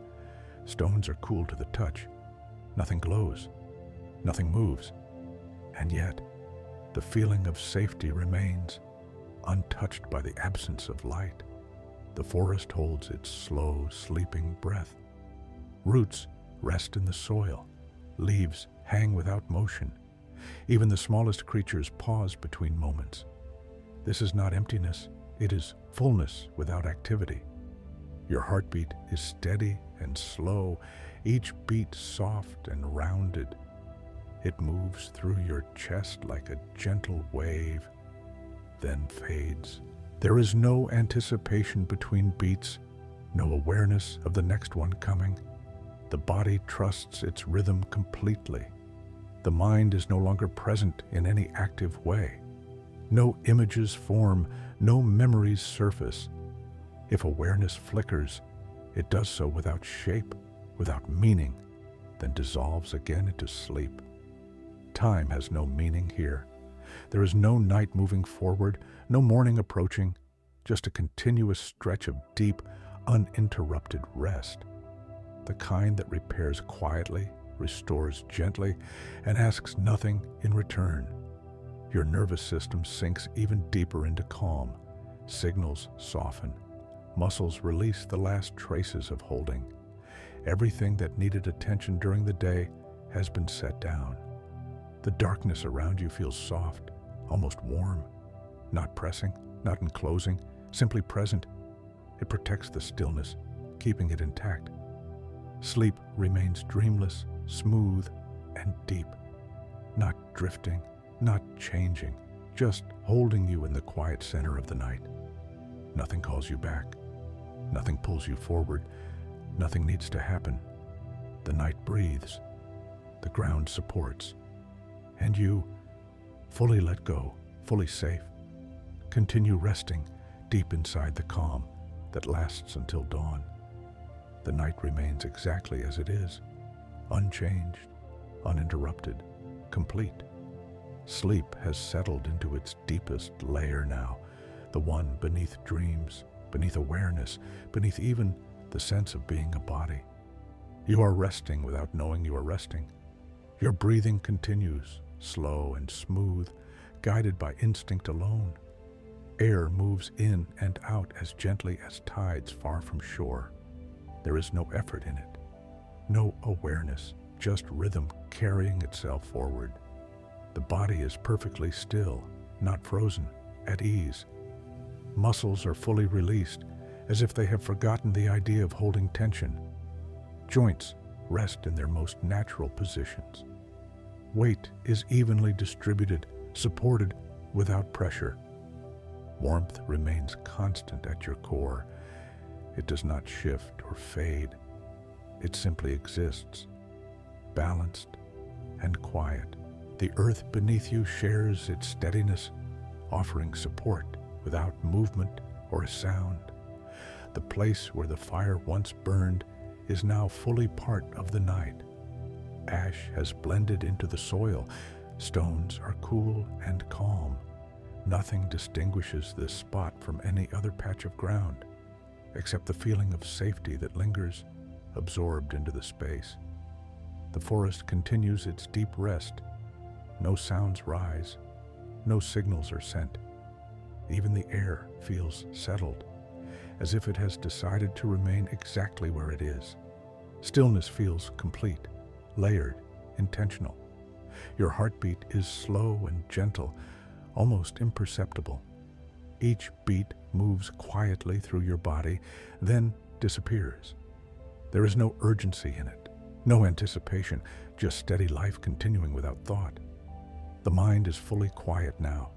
Stones are cool to the touch. Nothing glows. Nothing moves. And yet, the feeling of safety remains, untouched by the absence of light. The forest holds its slow, sleeping breath. Roots rest in the soil. Leaves hang without motion. Even the smallest creatures pause between moments. This is not emptiness. It is fullness without activity. Your heartbeat is steady and slow, each beat soft and rounded. It moves through your chest like a gentle wave, then fades. There is no anticipation between beats, no awareness of the next one coming. The body trusts its rhythm completely. The mind is no longer present in any active way. No images form, no memories surface. If awareness flickers, It does so without shape, without meaning, then dissolves again into sleep. Time has no meaning here. There is no night moving forward, no morning approaching, just a continuous stretch of deep, uninterrupted rest. The kind that repairs quietly, restores gently, and asks nothing in return. Your nervous system sinks even deeper into calm. Signals soften. Muscles release the last traces of holding. Everything that needed attention during the day has been set down. The darkness around you feels soft, almost warm, not pressing, not enclosing, simply present. It protects the stillness, keeping it intact. Sleep remains dreamless, smooth, and deep, not drifting, not changing, just holding you in the quiet center of the night. Nothing calls you back. Nothing pulls you forward. Nothing needs to happen. The night breathes. The ground supports. And you, fully let go, fully safe, continue resting deep inside the calm that lasts until dawn. The night remains exactly as it is, unchanged, uninterrupted, complete. Sleep has settled into its deepest layer now, the one beneath dreams, beneath awareness, beneath even the sense of being a body. You are resting without knowing you are resting. Your breathing continues, slow and smooth, guided by instinct alone. Air moves in and out as gently as tides far from shore. There is no effort in it, no awareness, just rhythm carrying itself forward. The body is perfectly still, not frozen, at ease. Muscles are fully released, as if they have forgotten the idea of holding tension. Joints rest in their most natural positions. Weight is evenly distributed, supported without pressure. Warmth remains constant at your core. It does not shift or fade. It simply exists, balanced and quiet. The earth beneath you shares its steadiness, offering support without movement or a sound. The place where the fire once burned is now fully part of the night. Ash has blended into the soil. Stones are cool and calm. Nothing distinguishes this spot from any other patch of ground, except the feeling of safety that lingers, absorbed into the space. The forest continues its deep rest. No sounds rise. No signals are sent. Even the air feels settled, as if it has decided to remain exactly where it is. Stillness feels complete, layered, intentional. Your heartbeat is slow and gentle, almost imperceptible. Each beat moves quietly through your body, then disappears. There is no urgency in it, no anticipation, just steady life continuing without thought. The mind is fully quiet now.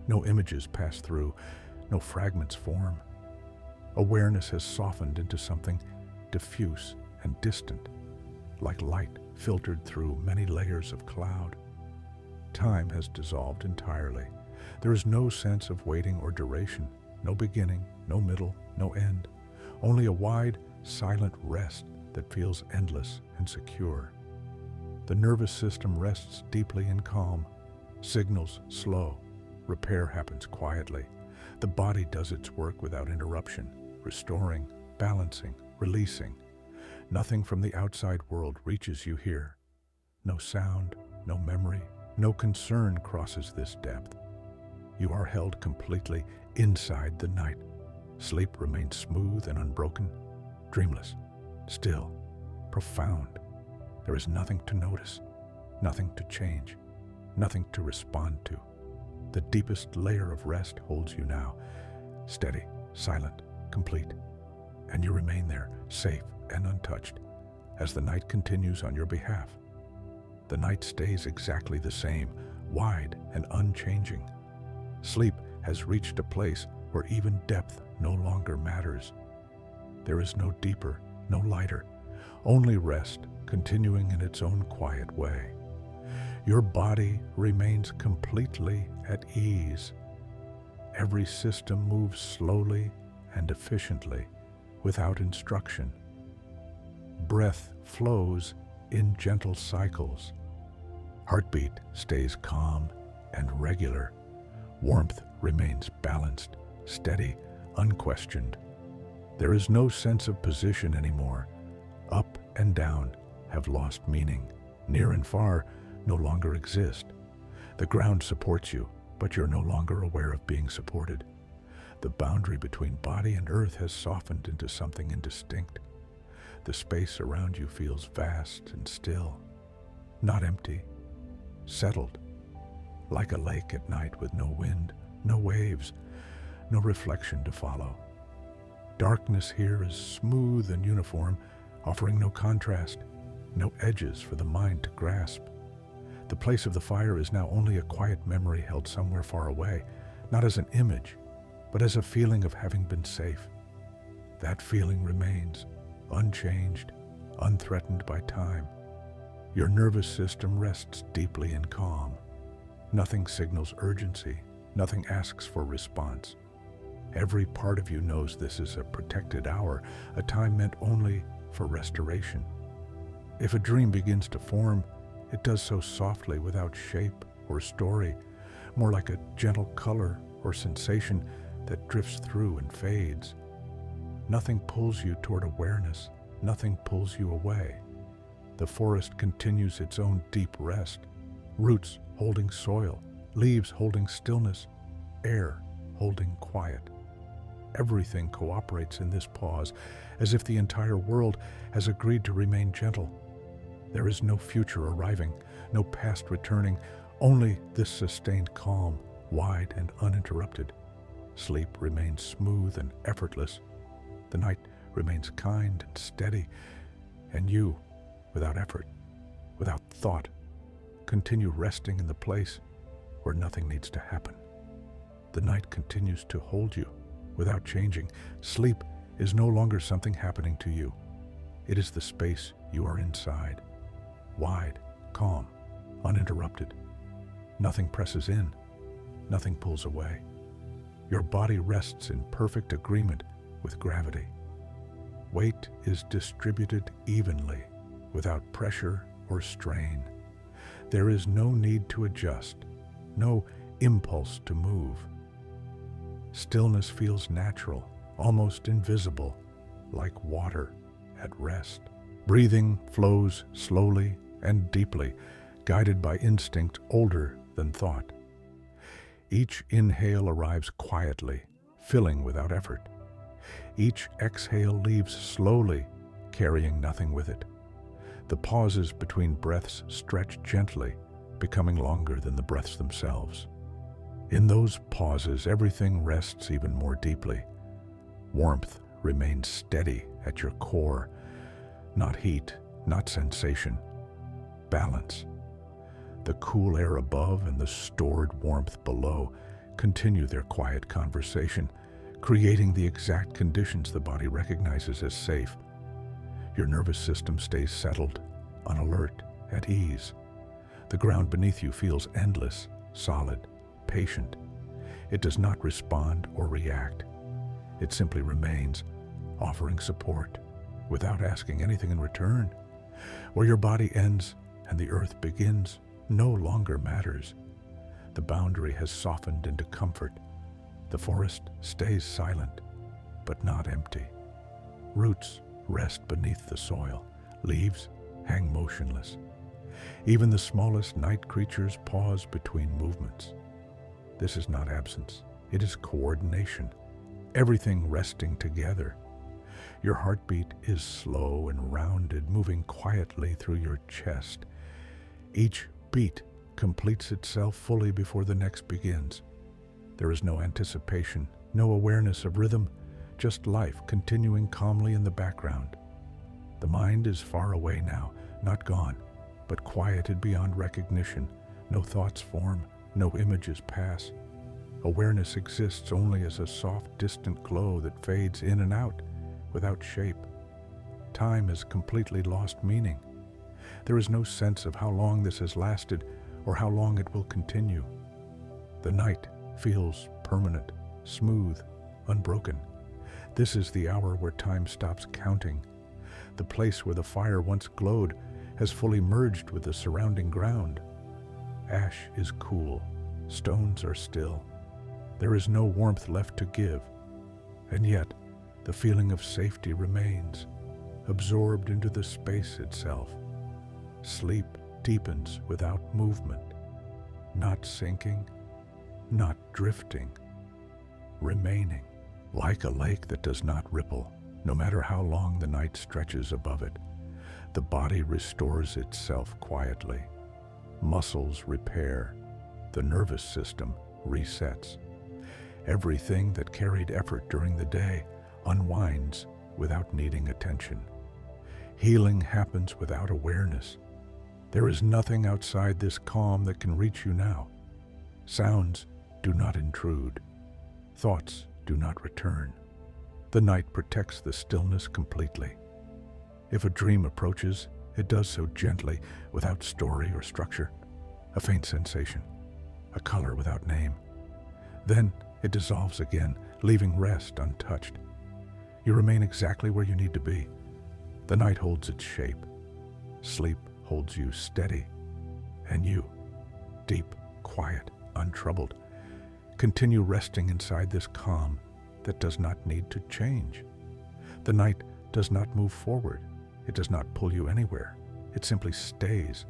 No images pass through, no fragments form. Awareness has softened into something diffuse and distant, like light filtered through many layers of cloud. Time has dissolved entirely. There is no sense of waiting or duration, no beginning, no middle, no end, only a wide, silent rest that feels endless and secure. The nervous system rests deeply in calm. Signals slow. Repair happens quietly. The body does its work without interruption, restoring, balancing, releasing. Nothing from the outside world reaches you here. No sound, no memory, no concern crosses this depth. You are held completely inside the night. Sleep remains smooth and unbroken, dreamless, still, profound. There is nothing to notice, nothing to change, nothing to respond to. The deepest layer of rest holds you now, steady, silent, complete, and you remain there, safe and untouched, as the night continues on your behalf. The night stays exactly the same, wide and unchanging. Sleep has reached a place where even depth no longer matters. There is no deeper, no lighter, only rest continuing in its own quiet way. Your body remains completely at ease. Every system moves slowly and efficiently, without instruction, breath flows in gentle cycles. Heartbeat stays calm and regular. Warmth remains balanced, steady, unquestioned. There is no sense of position anymore. Up and down have lost meaning. Near and far no longer exist. The ground supports you, but you're no longer aware of being supported. The boundary between body and earth has softened into something indistinct. The space around you feels vast and still, not empty, settled, like a lake at night with no wind, no waves, no reflection to follow. Darkness here is smooth and uniform, offering no contrast, no edges for the mind to grasp. The place of the fire is now only a quiet memory held somewhere far away, not as an image, but as a feeling of having been safe. That feeling remains, unchanged, unthreatened by time. Your nervous system rests deeply in calm. Nothing signals urgency, nothing asks for response. Every part of you knows this is a protected hour, a time meant only for restoration. If a dream begins to form, it does so softly without shape or story, more like a gentle color or sensation that drifts through and fades. Nothing pulls you toward awareness, nothing pulls you away. The forest continues its own deep rest, roots holding soil, leaves holding stillness, air holding quiet. Everything cooperates in this pause, as if the entire world has agreed to remain gentle. There is no future arriving, no past returning, only this sustained calm, wide and uninterrupted. Sleep remains smooth and effortless. The night remains kind and steady, and you, without effort, without thought, continue resting in the place where nothing needs to happen. The night continues to hold you without changing. Sleep is no longer something happening to you. It is the space you are inside, wide, calm, uninterrupted. Nothing presses in, nothing pulls away. Your body rests in perfect agreement with gravity. Weight is distributed evenly, without pressure or strain. There is no need to adjust, no impulse to move. Stillness feels natural, almost invisible, like water at rest. Breathing flows slowly and deeply, guided by instinct older than thought. Each inhale arrives quietly, filling without effort. Each exhale leaves slowly, carrying nothing with it. The pauses between breaths stretch gently, becoming longer than the breaths themselves. In those pauses, everything rests even more deeply. Warmth remains steady at your core, not heat, not sensation, balance. The cool air above and the stored warmth below continue their quiet conversation, creating the exact conditions the body recognizes as safe. Your nervous system stays settled, on alert, at ease. The ground beneath you feels endless, solid, patient. It does not respond or react. It simply remains, offering support, without asking anything in return. Where your body ends and the earth begins no longer matters. The boundary has softened into comfort. The forest stays silent, but not empty. Roots rest beneath the soil. Leaves hang motionless. Even the smallest night creatures pause between movements. This is not absence. It is coordination. Everything resting together. Your heartbeat is slow and rounded, moving quietly through your chest. Each beat completes itself fully before the next begins. There is no anticipation, no awareness of rhythm, just life continuing calmly in the background. The mind is far away now, not gone, but quieted beyond recognition. No thoughts form, no images pass. Awareness exists only as a soft, distant glow that fades in and out, without shape. Time has completely lost meaning. There is no sense of how long this has lasted or how long it will continue. The night feels permanent, smooth, unbroken. This is the hour where time stops counting. The place where the fire once glowed has fully merged with the surrounding ground. Ash is cool, stones are still. There is no warmth left to give, and yet the feeling of safety remains, absorbed into the space itself. Sleep deepens without movement, not sinking, not drifting, remaining, like a lake that does not ripple, no matter how long the night stretches above it. The body restores itself quietly. Muscles repair. The nervous system resets. Everything that carried effort during the day unwinds without needing attention. Healing happens without awareness. There is nothing outside this calm that can reach you now. Sounds do not intrude. Thoughts do not return. The night protects the stillness completely. If a dream approaches, it does so gently, without story or structure. A faint sensation, a color without name. Then it dissolves again, leaving rest untouched. You remain exactly where you need to be. The night holds its shape. Sleep holds you steady. And you, deep, quiet, untroubled, continue resting inside this calm that does not need to change. The night does not move forward. It does not pull you anywhere. It simply stays.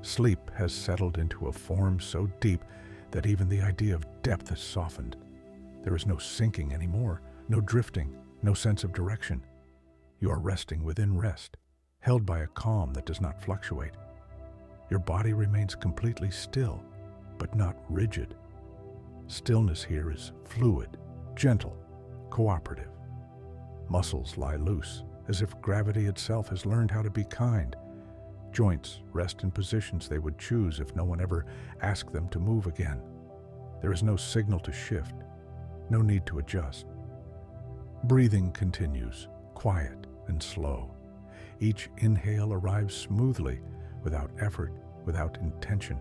Sleep has settled into a form so deep that even the idea of depth has softened. There is no sinking anymore, no drifting, no sense of direction. You are resting within rest, held by a calm that does not fluctuate. Your body remains completely still, but not rigid. Stillness here is fluid, gentle, cooperative. Muscles lie loose, as if gravity itself has learned how to be kind. Joints rest in positions they would choose if no one ever asked them to move again. There is no signal to shift, no need to adjust. Breathing continues, quiet and slow. Each inhale arrives smoothly, without effort, without intention.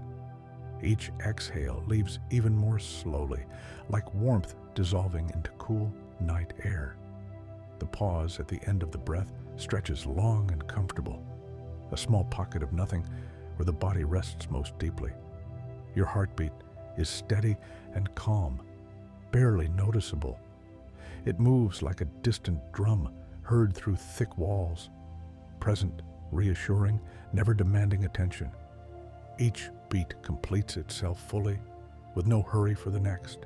Each exhale leaves even more slowly, like warmth dissolving into cool night air. The pause at the end of the breath stretches long and comfortable, a small pocket of nothing where the body rests most deeply. Your heartbeat is steady and calm, barely noticeable. It moves like a distant drum heard through thick walls, present, reassuring, never demanding attention. Each beat completes itself fully, with no hurry for the next.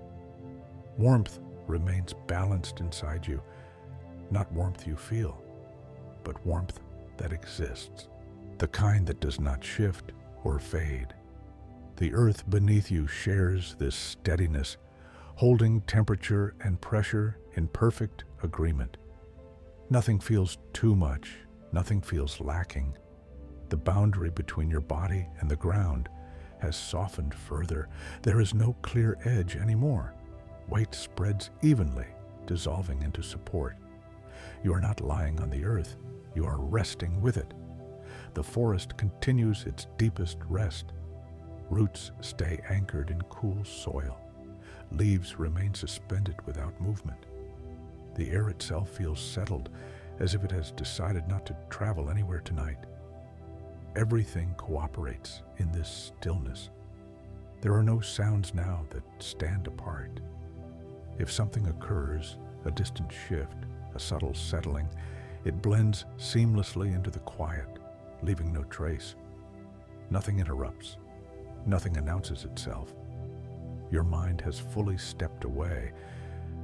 Warmth remains balanced inside you, not warmth you feel, but warmth that exists, the kind that does not shift or fade. The earth beneath you shares this steadiness, holding temperature and pressure in perfect agreement. Nothing feels too much, nothing feels lacking. The boundary between your body and the ground has softened further. There is no clear edge anymore. Weight spreads evenly, dissolving into support. You are not lying on the earth, you are resting with it. The forest continues its deepest rest. Roots stay anchored in cool soil. Leaves remain suspended without movement. The air itself feels settled, as if it has decided not to travel anywhere tonight. Everything cooperates in this stillness. There are no sounds now that stand apart. If something occurs, a distant shift, a subtle settling, it blends seamlessly into the quiet, leaving no trace. Nothing interrupts. Nothing announces itself. Your mind has fully stepped away.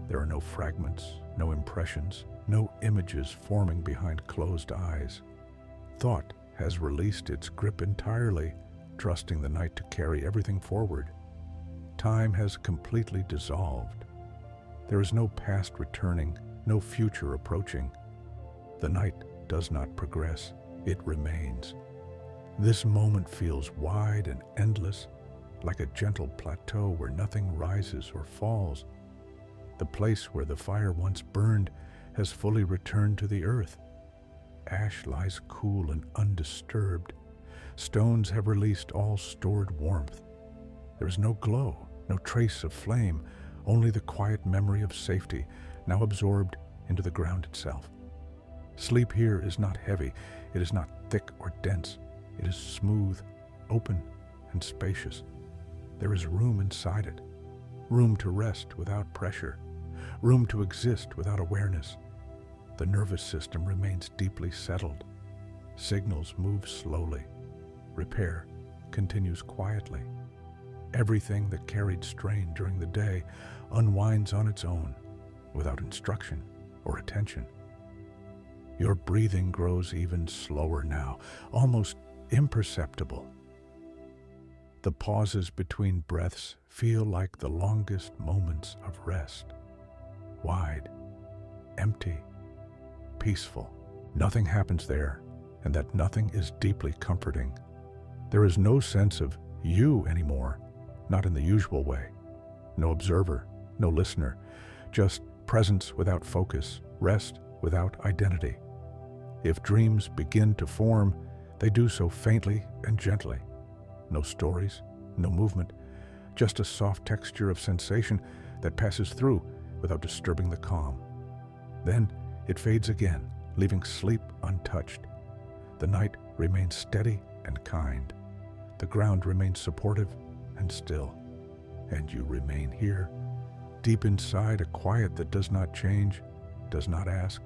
There are no fragments, no impressions, no images forming behind closed eyes. Thought has released its grip entirely, trusting the night to carry everything forward. Time has completely dissolved. There is no past returning, no future approaching. The night does not progress, it remains. This moment feels wide and endless, like a gentle plateau where nothing rises or falls. The place where the fire once burned has fully returned to the earth. Ash lies cool and undisturbed. Stones have released all stored warmth. There is no glow, no trace of flame, only the quiet memory of safety, now absorbed into the ground itself. Sleep here is not heavy, it is not thick or dense. It is smooth, open, and spacious. There is room inside it, room to rest without pressure, room to exist without awareness. The nervous system remains deeply settled. Signals move slowly. Repair continues quietly. Everything that carried strain during the day unwinds on its own, without instruction or attention. Your breathing grows even slower now, almost imperceptible. The pauses between breaths feel like the longest moments of rest. Wide, empty, peaceful. Nothing happens there, and that nothing is deeply comforting. There is no sense of you anymore, not in the usual way. No observer, no listener, just presence without focus, rest without identity. If dreams begin to form, they do so faintly and gently. No stories, no movement, just a soft texture of sensation that passes through without disturbing the calm. Then it fades again, leaving sleep untouched. The night remains steady and kind. The ground remains supportive and still. And you remain here, deep inside a quiet that does not change, does not ask,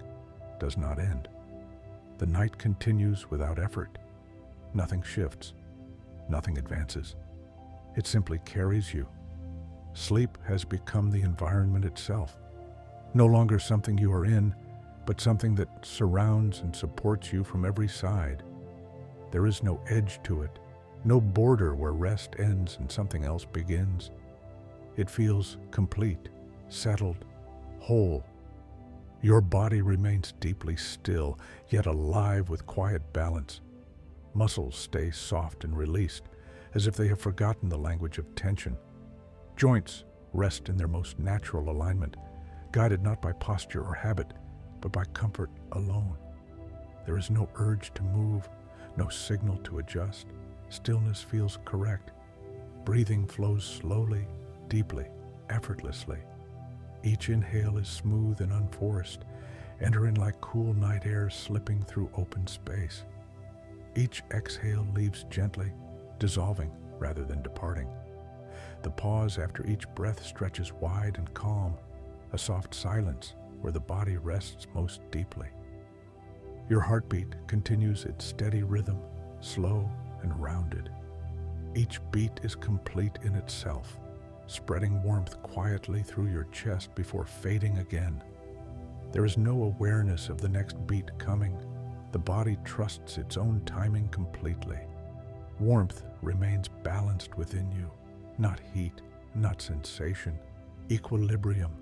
does not end. The night continues without effort. Nothing shifts. Nothing advances. It simply carries you. Sleep has become the environment itself. No longer something you are in, but something that surrounds and supports you from every side. There is no edge to it, no border where rest ends and something else begins. It feels complete, settled, whole. Your body remains deeply still, yet alive with quiet balance. Muscles stay soft and released, as if they have forgotten the language of tension. Joints rest in their most natural alignment, guided not by posture or habit, but by comfort alone. There is no urge to move, no signal to adjust. Stillness feels correct. Breathing flows slowly, deeply, effortlessly. Each inhale is smooth and unforced, entering like cool night air slipping through open space. Each exhale leaves gently, dissolving rather than departing. The pause after each breath stretches wide and calm, a soft silence where the body rests most deeply. Your heartbeat continues its steady rhythm, slow and rounded. Each beat is complete in itself, spreading warmth quietly through your chest before fading again. There is no awareness of the next beat coming. The body trusts its own timing completely. Warmth remains balanced within you, not heat, not sensation, equilibrium.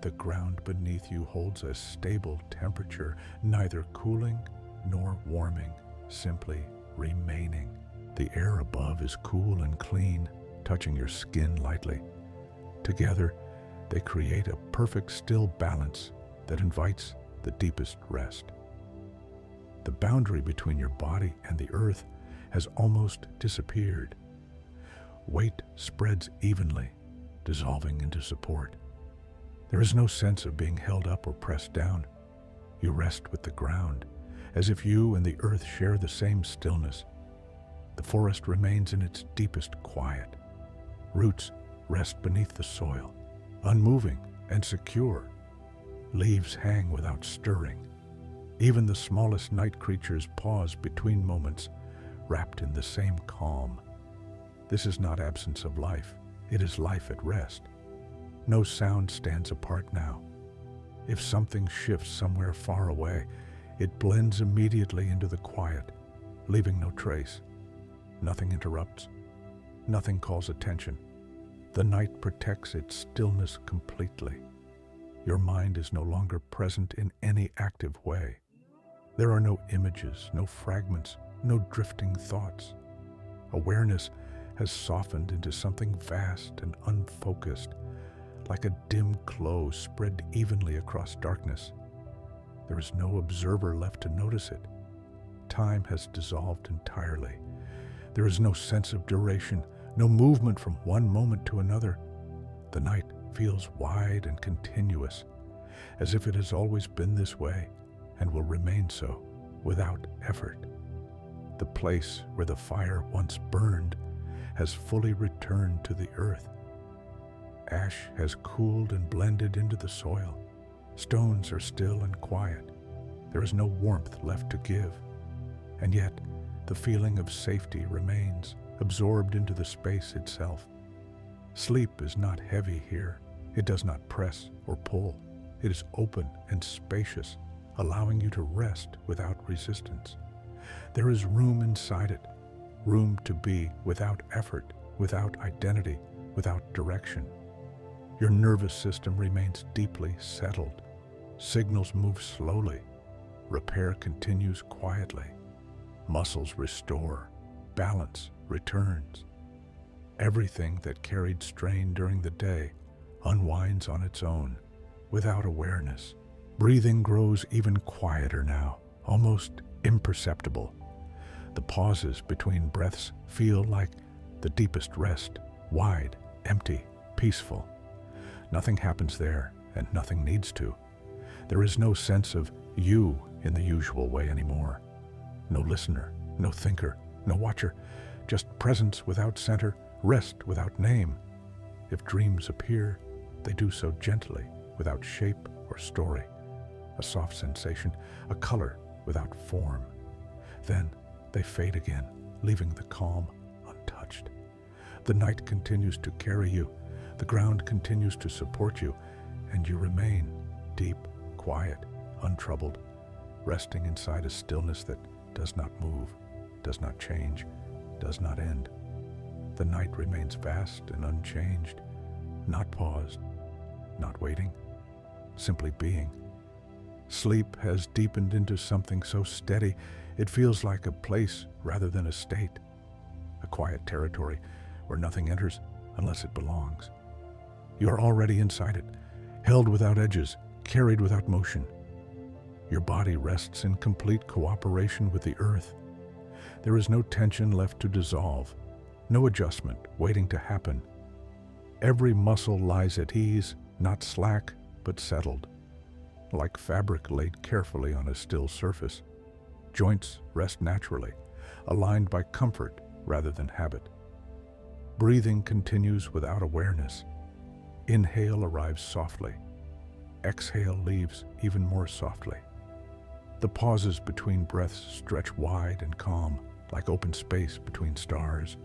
The ground beneath you holds a stable temperature, neither cooling nor warming, simply remaining. The air above is cool and clean, touching your skin lightly. Together, they create a perfect still balance that invites the deepest rest. The boundary between your body and the earth has almost disappeared. Weight spreads evenly, dissolving into support. There is no sense of being held up or pressed down. You rest with the ground, as if you and the earth share the same stillness. The forest remains in its deepest quiet. Roots rest beneath the soil, unmoving and secure. Leaves hang without stirring. Even the smallest night creatures pause between moments, wrapped in the same calm. This is not absence of life, it is life at rest. No sound stands apart now. If something shifts somewhere far away, it blends immediately into the quiet, leaving no trace. Nothing interrupts. Nothing calls attention. The night protects its stillness completely. Your mind is no longer present in any active way. There are no images, no fragments, no drifting thoughts. Awareness has softened into something vast and unfocused, like a dim glow spread evenly across darkness. There is no observer left to notice it. Time has dissolved entirely. There is no sense of duration, no movement from one moment to another. The night feels wide and continuous, as if it has always been this way, and will remain so without effort. The place where the fire once burned has fully returned to the earth. Ash has cooled and blended into the soil. Stones are still and quiet. There is no warmth left to give. And yet, the feeling of safety remains, absorbed into the space itself. Sleep is not heavy here. It does not press or pull. It is open and spacious, allowing you to rest without resistance. There is room inside it, room to be without effort, without identity, without direction. Your nervous system remains deeply settled. Signals move slowly. Repair continues quietly. Muscles restore. Balance returns. Everything that carried strain during the day unwinds on its own, without awareness. Breathing grows even quieter now, almost imperceptible. The pauses between breaths feel like the deepest rest, wide, empty, peaceful. Nothing happens there, and nothing needs to. There is no sense of you in the usual way anymore. No listener, no thinker, no watcher, just presence without center, rest without name. If dreams appear, they do so gently, without shape or story. A soft sensation, a color without form. Then they fade again, leaving the calm untouched. The night continues to carry you, the ground continues to support you, and you remain deep, quiet, untroubled, resting inside a stillness that does not move, does not change, does not end. The night remains vast and unchanged, not paused, not waiting, simply being. Sleep has deepened into something so steady, it feels like a place rather than a state, a quiet territory where nothing enters unless it belongs. You are already inside it, held without edges, carried without motion. Your body rests in complete cooperation with the earth. There is no tension left to dissolve, no adjustment waiting to happen. Every muscle lies at ease, not slack, but settled, like fabric laid carefully on a still surface. Joints rest naturally, aligned by comfort rather than habit. Breathing continues without awareness. Inhale arrives softly. Exhale leaves even more softly. The pauses between breaths stretch wide and calm, like open space between stars.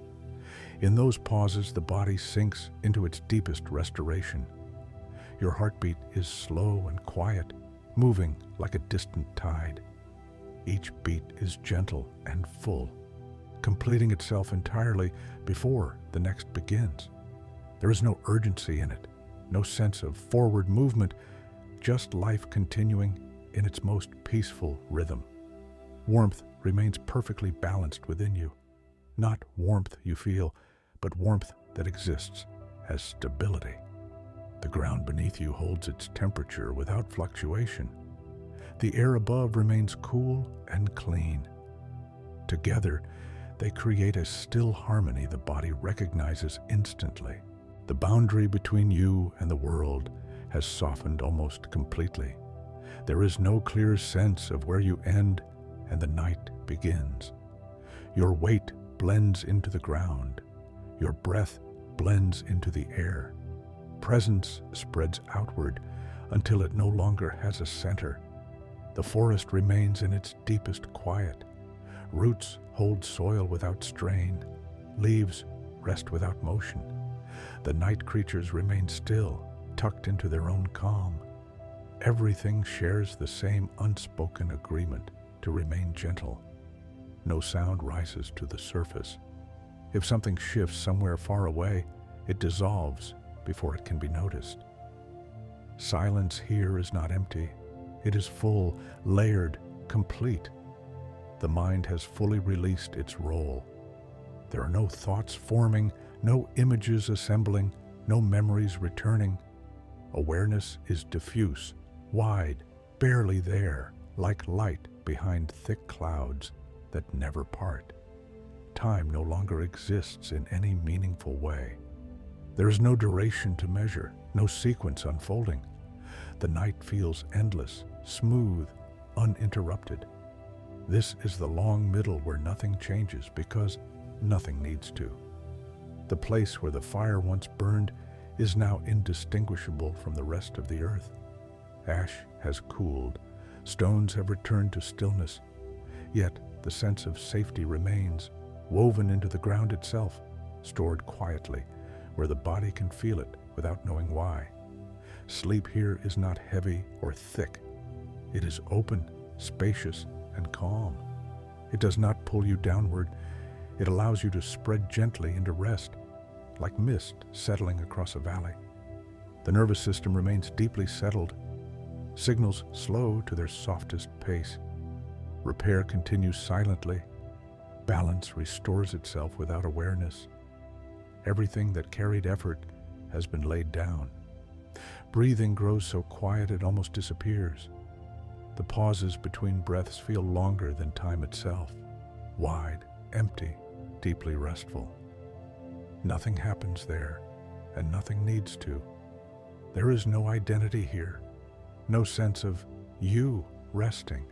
In those pauses, the body sinks into its deepest restoration. Your heartbeat is slow and quiet, moving like a distant tide. Each beat is gentle and full, completing itself entirely before the next begins. There is no urgency in it, no sense of forward movement, just life continuing in its most peaceful rhythm. Warmth remains perfectly balanced within you. Not warmth you feel, but warmth that exists as stability. The ground beneath you holds its temperature without fluctuation. The air above remains cool and clean. Together, they create a still harmony the body recognizes instantly. The boundary between you and the world has softened almost completely. There is no clear sense of where you end and the night begins. Your weight blends into the ground. Your breath blends into the air. Presence spreads outward until it no longer has a center. The forest remains in its deepest quiet. Roots hold soil without strain. Leaves rest without motion. The night creatures remain still, tucked into their own calm. Everything shares the same unspoken agreement to remain gentle. No sound rises to the surface. If something shifts somewhere far away, it dissolves before it can be noticed. Silence here is not empty. It is full, layered, complete. The mind has fully released its role. There are no thoughts forming, no images assembling, no memories returning. Awareness is diffuse, wide, barely there, like light behind thick clouds that never part. Time no longer exists in any meaningful way. There is no duration to measure, no sequence unfolding. The night feels endless, smooth, uninterrupted. This is the long middle where nothing changes because nothing needs to. The place where the fire once burned is now indistinguishable from the rest of the earth. Ash has cooled, stones have returned to stillness, yet the sense of safety remains, woven into the ground itself, stored quietly, where the body can feel it without knowing why. Sleep here is not heavy or thick. It is open, spacious, and calm. It does not pull you downward. It allows you to spread gently into rest, like mist settling across a valley. The nervous system remains deeply settled, signals slow to their softest pace. Repair continues silently. Balance restores itself without awareness. Everything that carried effort has been laid down. Breathing grows so quiet it almost disappears. The pauses between breaths feel longer than time itself, wide, empty, deeply restful. Nothing happens there, and nothing needs to. There is no identity here, no sense of you resting,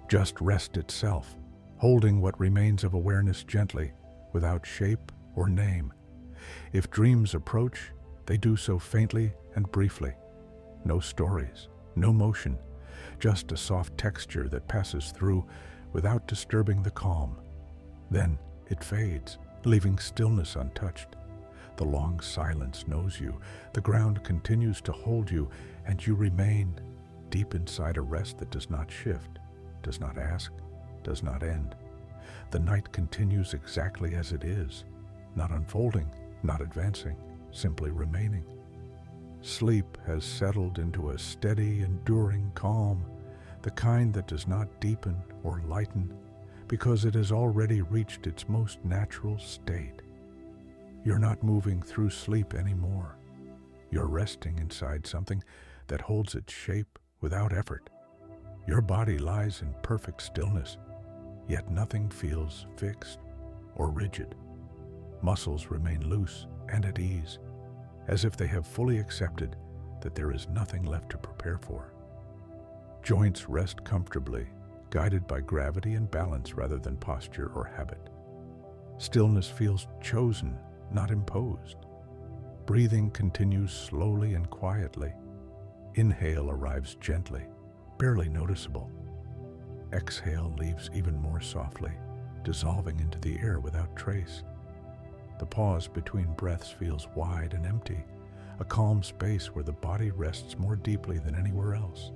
just rest itself, holding what remains of awareness gently, without shape or name. If dreams approach, they do so faintly and briefly. No stories, no motion, just a soft texture that passes through without disturbing the calm. Then it fades, leaving stillness untouched. The long silence knows you, the ground continues to hold you, and you remain deep inside a rest that does not shift, does not ask, does not end. The night continues exactly as it is, not unfolding, not advancing, simply remaining. Sleep has settled into a steady, enduring calm, the kind that does not deepen or lighten, because it has already reached its most natural state. You're not moving through sleep anymore. You're resting inside something that holds its shape without effort. Your body lies in perfect stillness, yet nothing feels fixed or rigid. Muscles remain loose and at ease, as if they have fully accepted that there is nothing left to prepare for. Joints rest comfortably, guided by gravity and balance rather than posture or habit. Stillness feels chosen, not imposed. Breathing continues slowly and quietly. Inhale arrives gently, barely noticeable. Exhale leaves even more softly, dissolving into the air without trace. The pause between breaths feels wide and empty, a calm space where the body rests more deeply than anywhere else.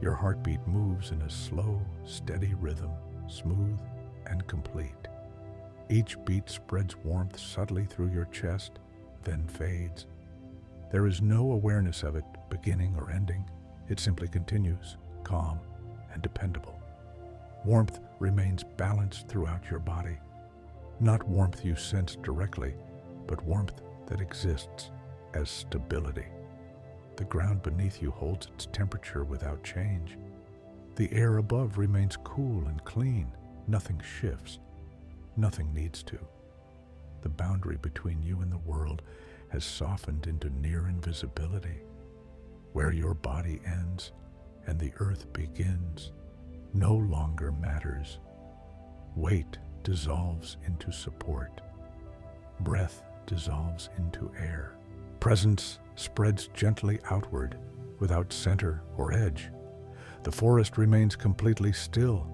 Your heartbeat moves in a slow, steady rhythm, smooth and complete. Each beat spreads warmth subtly through your chest, then fades. There is no awareness of it beginning or ending. It simply continues, calm and dependable. Warmth remains balanced throughout your body. Not warmth you sense directly, but warmth that exists as stability. The ground beneath you holds its temperature without change. The air above remains cool and clean. Nothing shifts. Nothing needs to. The boundary between you and the world has softened into near invisibility. Where your body ends and the earth begins no longer matters. Weight dissolves into support. Breath dissolves into air. Presence spreads gently outward, without center or edge. The forest remains completely still.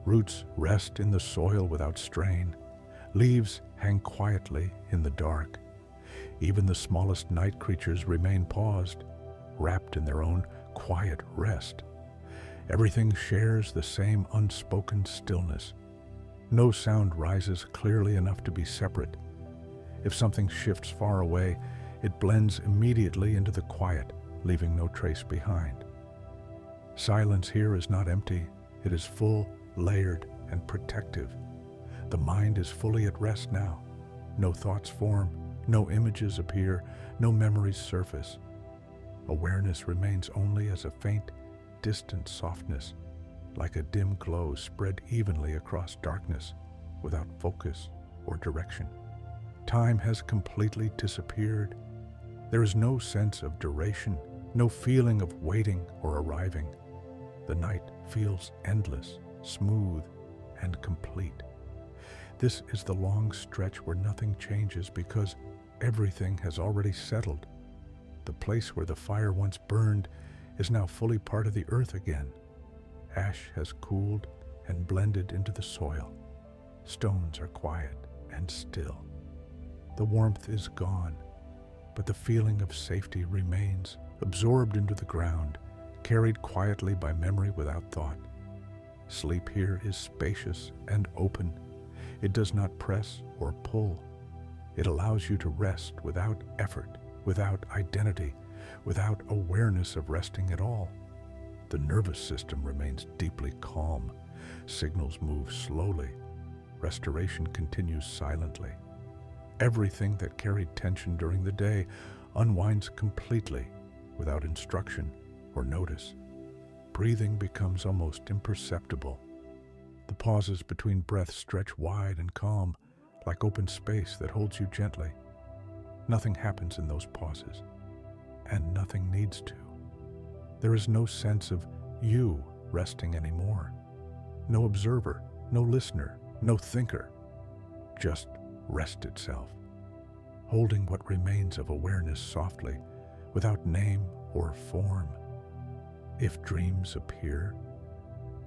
Roots rest in the soil without strain. Leaves hang quietly in the dark. Even the smallest night creatures remain paused, wrapped in their own quiet rest. Everything shares the same unspoken stillness. No sound rises clearly enough to be separate. If something shifts far away, it blends immediately into the quiet, leaving no trace behind. Silence here is not empty. It is full, layered, and protective. The mind is fully at rest now. No thoughts form, no images appear, no memories surface. Awareness remains only as a faint, distant softness, like a dim glow spread evenly across darkness, without focus or direction. Time has completely disappeared. There is no sense of duration, no feeling of waiting or arriving. The night feels endless, smooth, and complete. This is the long stretch where nothing changes because everything has already settled. The place where the fire once burned is now fully part of the earth again. Ash has cooled and blended into the soil. Stones are quiet and still. The warmth is gone, but the feeling of safety remains, absorbed into the ground, carried quietly by memory without thought. Sleep here is spacious and open. It does not press or pull. It allows you to rest without effort, without identity, without awareness of resting at all. The nervous system remains deeply calm. Signals move slowly. Restoration continues silently. Everything that carried tension during the day unwinds completely without instruction or notice. Breathing becomes almost imperceptible. The pauses between breaths stretch wide and calm, like open space that holds you gently. Nothing happens in those pauses, and nothing needs to. There is no sense of you resting anymore. No observer, no listener, no thinker. Just rest itself, holding what remains of awareness softly, without name or form. If dreams appear,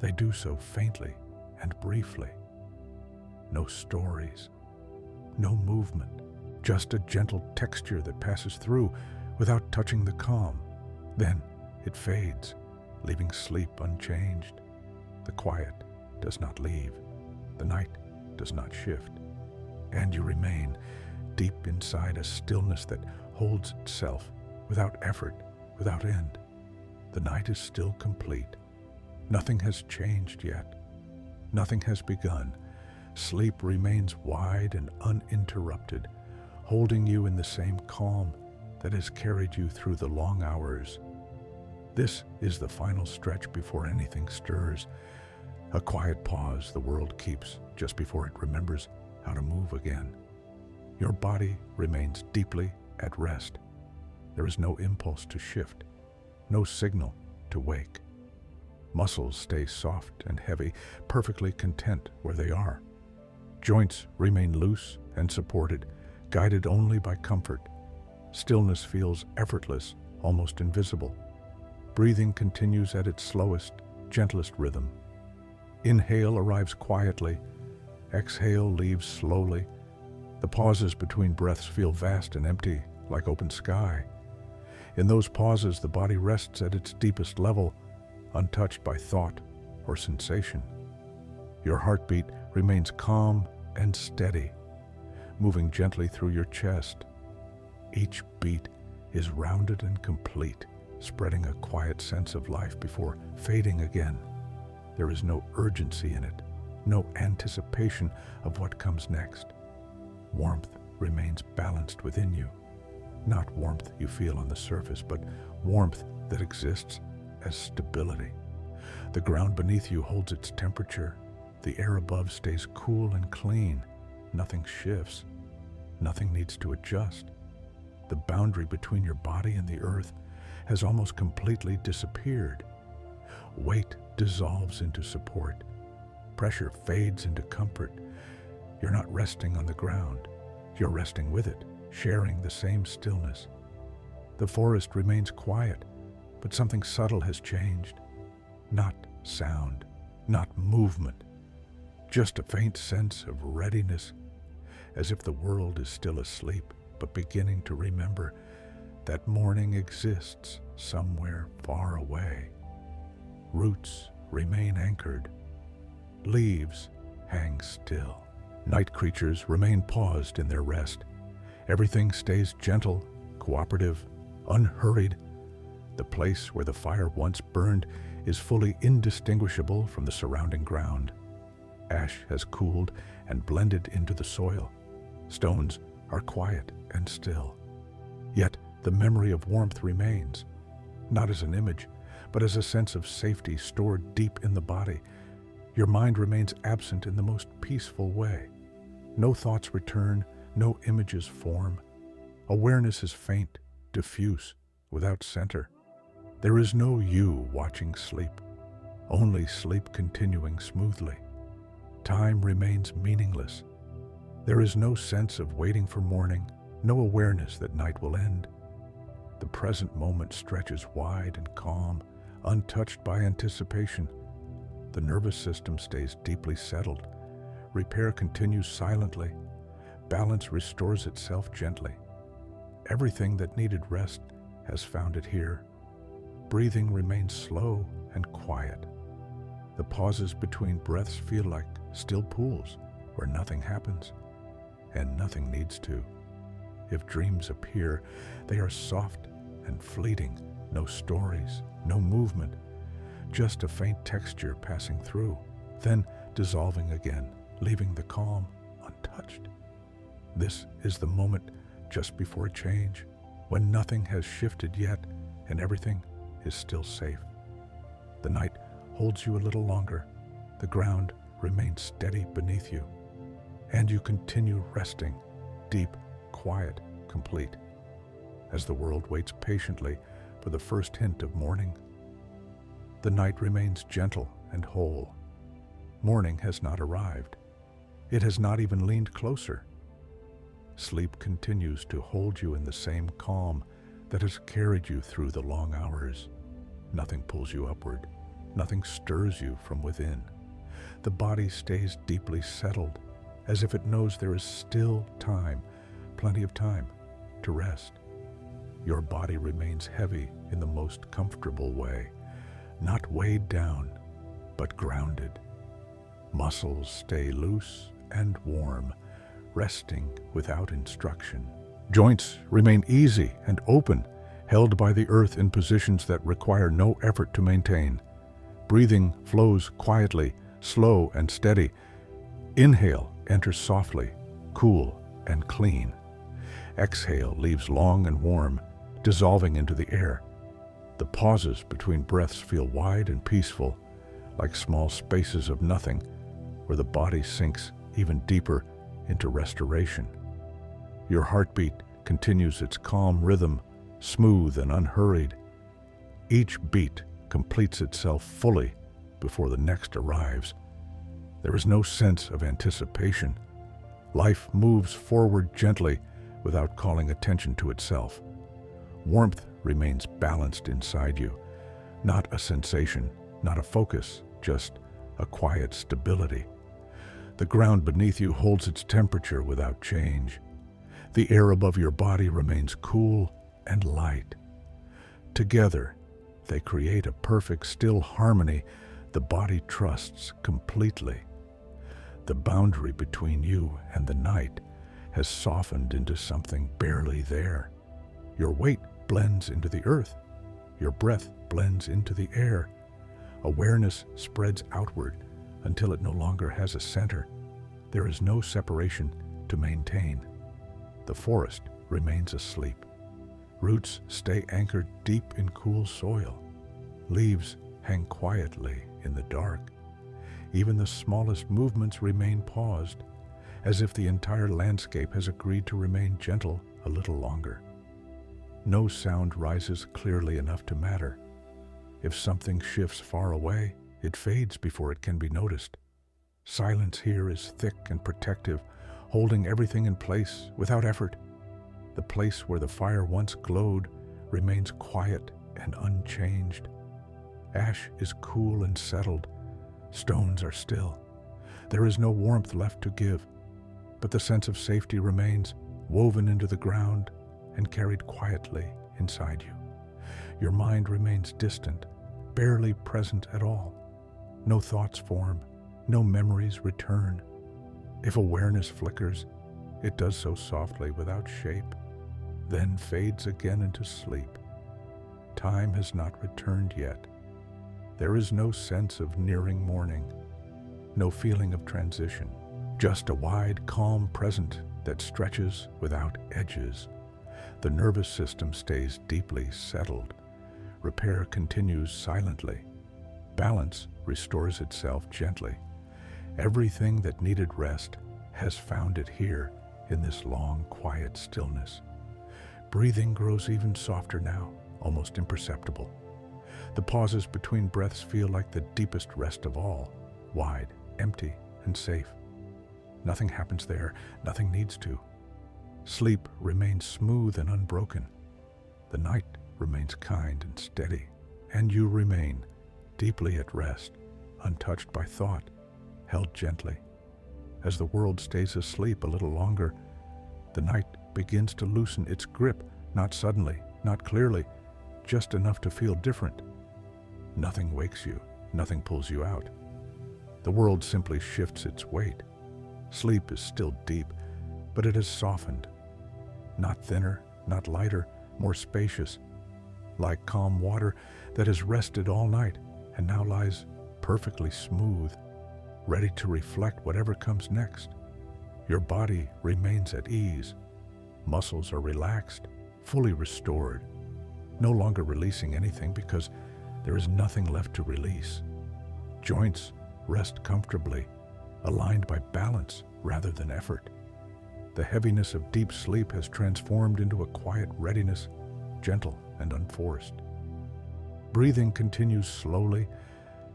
they do so faintly and briefly. No stories, no movement, just a gentle texture that passes through without touching the calm. Then it fades, leaving sleep unchanged. The quiet does not leave. The night does not shift. And you remain deep inside a stillness that holds itself without effort, without end. The night is still complete. Nothing has changed yet. Nothing has begun. Sleep remains wide and uninterrupted, holding you in the same calm that has carried you through the long hours. This is the final stretch before anything stirs, a quiet pause the world keeps just before it remembers how to move again. Your body remains deeply at rest. There is no impulse to shift, no signal to wake. Muscles stay soft and heavy, perfectly content where they are. Joints remain loose and supported, guided only by comfort. Stillness feels effortless, almost invisible. Breathing continues at its slowest, gentlest rhythm. Inhale arrives quietly. Exhale leaves slowly. The pauses between breaths feel vast and empty, like open sky. In those pauses, the body rests at its deepest level, untouched by thought or sensation. Your heartbeat remains calm and steady, moving gently through your chest. Each beat is rounded and complete, spreading a quiet sense of life before fading again. There is no urgency in it, no anticipation of what comes next. Warmth remains balanced within you. Not warmth you feel on the surface, but warmth that exists as stability. The ground beneath you holds its temperature. The air above stays cool and clean. Nothing shifts. Nothing needs to adjust. The boundary between your body and the earth has almost completely disappeared. Weight dissolves into support. Pressure fades into comfort. You're not resting on the ground. You're resting with it, sharing the same stillness. The forest remains quiet, but something subtle has changed. Not sound, not movement, just a faint sense of readiness, as if the world is still asleep, but beginning to remember that morning exists somewhere far away. Roots remain anchored. Leaves hang still. Night creatures remain paused in their rest. Everything stays gentle, cooperative, unhurried. The place where the fire once burned is fully indistinguishable from the surrounding ground. Ash has cooled and blended into the soil. Stones are quiet and still. Yet the memory of warmth remains, not as an image, but as a sense of safety stored deep in the body. Your mind remains absent in the most peaceful way. No thoughts return, no images form. Awareness is faint, diffuse, without center. There is no you watching sleep. only sleep continuing smoothly. Time remains meaningless. There is no sense of waiting for morning, no awareness that night will end. The present moment stretches wide and calm, untouched by anticipation. The nervous system stays deeply settled. Repair continues silently. Balance restores itself gently. Everything that needed rest has found it here. Breathing remains slow and quiet. The pauses between breaths feel like still pools where nothing happens, and nothing needs to. If dreams appear, they are soft and fleeting, no stories, no movement, just a faint texture passing through, then dissolving again, leaving the calm untouched. This is the moment just before change, when nothing has shifted yet and everything is still safe. The night holds you a little longer, the ground remains steady beneath you, and you continue resting, deep, quiet, complete, as the world waits patiently for the first hint of morning. The night remains gentle and whole. Morning has not arrived. It has not even leaned closer. Sleep continues to hold you in the same calm that has carried you through the long hours. Nothing pulls you upward. Nothing stirs you from within. The body stays deeply settled, as if it knows there is still time, plenty of time, to rest. Your body remains heavy in the most comfortable way, not weighed down, but grounded. Muscles stay loose and warm, resting without instruction. Joints remain easy and open, held by the earth in positions that require no effort to maintain. Breathing flows quietly, slow and steady. Inhale enters softly, cool and clean. Exhale leaves long and warm, dissolving into the air. The pauses between breaths feel wide and peaceful, like small spaces of nothing, where the body sinks even deeper into restoration. Your heartbeat continues its calm rhythm, smooth and unhurried. Each beat completes itself fully before the next arrives. There is no sense of anticipation. Life moves forward gently without calling attention to itself. Warmth remains balanced inside you, not a sensation, not a focus, just a quiet stability. The ground beneath you holds its temperature without change. The air above your body remains cool and light. Together, they create a perfect, still harmony the body trusts completely. The boundary between you and the night has softened into something barely there. Your weight blends into the earth. Your breath blends into the air. Awareness spreads outward until it no longer has a center. There is no separation to maintain. The forest remains asleep. Roots stay anchored deep in cool soil. Leaves hang quietly in the dark. Even the smallest movements remain paused, as if the entire landscape has agreed to remain gentle a little longer. No sound rises clearly enough to matter. If something shifts far away, it fades before it can be noticed. Silence here is thick and protective, holding everything in place without effort. The place where the fire once glowed remains quiet and unchanged. Ash is cool and settled. Stones are still. There is no warmth left to give, but the sense of safety remains, woven into the ground and carried quietly inside you. Your mind remains distant, barely present at all. No thoughts form, no memories return. If awareness flickers, it does so softly without shape, then fades again into sleep. Time has not returned yet. There is no sense of nearing morning, no feeling of transition, just a wide, calm present that stretches without edges. The nervous system stays deeply settled. Repair continues silently. Balance restores itself gently. Everything that needed rest has found it here in this long, quiet stillness. Breathing grows even softer now, almost imperceptible. The pauses between breaths feel like the deepest rest of all, wide, empty, and safe. Nothing happens there, nothing needs to. Sleep remains smooth and unbroken. The night remains kind and steady, and you remain deeply at rest, untouched by thought, held gently. As the world stays asleep a little longer, the night begins to loosen its grip, not suddenly, not clearly, just enough to feel different. Nothing wakes you, nothing pulls you out. The world simply shifts its weight. Sleep is still deep, but it has softened. Not thinner, not lighter, more spacious, like calm water that has rested all night and now lies perfectly smooth, ready to reflect whatever comes next. Your body remains at ease. Muscles are relaxed, fully restored, no longer releasing anything because there is nothing left to release. Joints rest comfortably, aligned by balance rather than effort. The heaviness of deep sleep has transformed into a quiet readiness, gentle and unforced. Breathing continues slowly,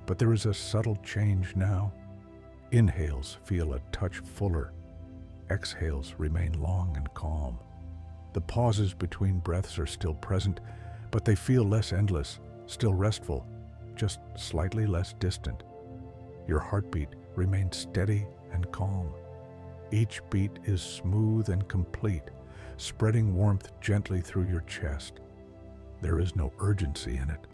but there is a subtle change now. Inhales feel a touch fuller. Exhales remain long and calm. The pauses between breaths are still present, but they feel less endless, still restful, just slightly less distant. Your heartbeat remains steady and calm. Each beat is smooth and complete, spreading warmth gently through your chest. There is no urgency in it,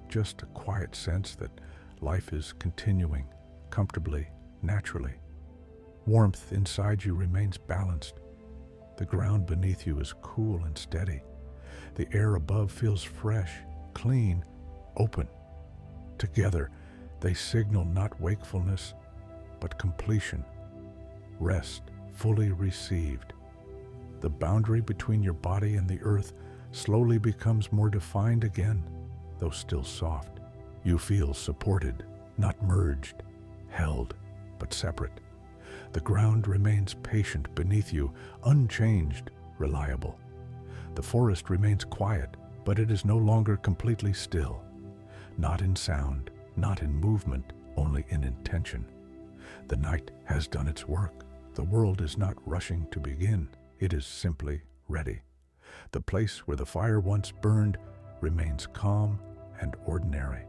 just a quiet sense that life is continuing, comfortably, naturally. Warmth inside you remains balanced. The ground beneath you is cool and steady. The air above feels fresh, clean, open. Together, they signal not wakefulness, but completion. Rest fully received. The boundary between your body and the earth slowly becomes more defined again, though still soft. You feel supported, not merged, held, but separate. The ground remains patient beneath you, unchanged, reliable. The forest remains quiet, but it is no longer completely still. Not in sound, not in movement, only in intention. The night has done its work. The world is not rushing to begin. It is simply ready. The place where the fire once burned remains calm and ordinary.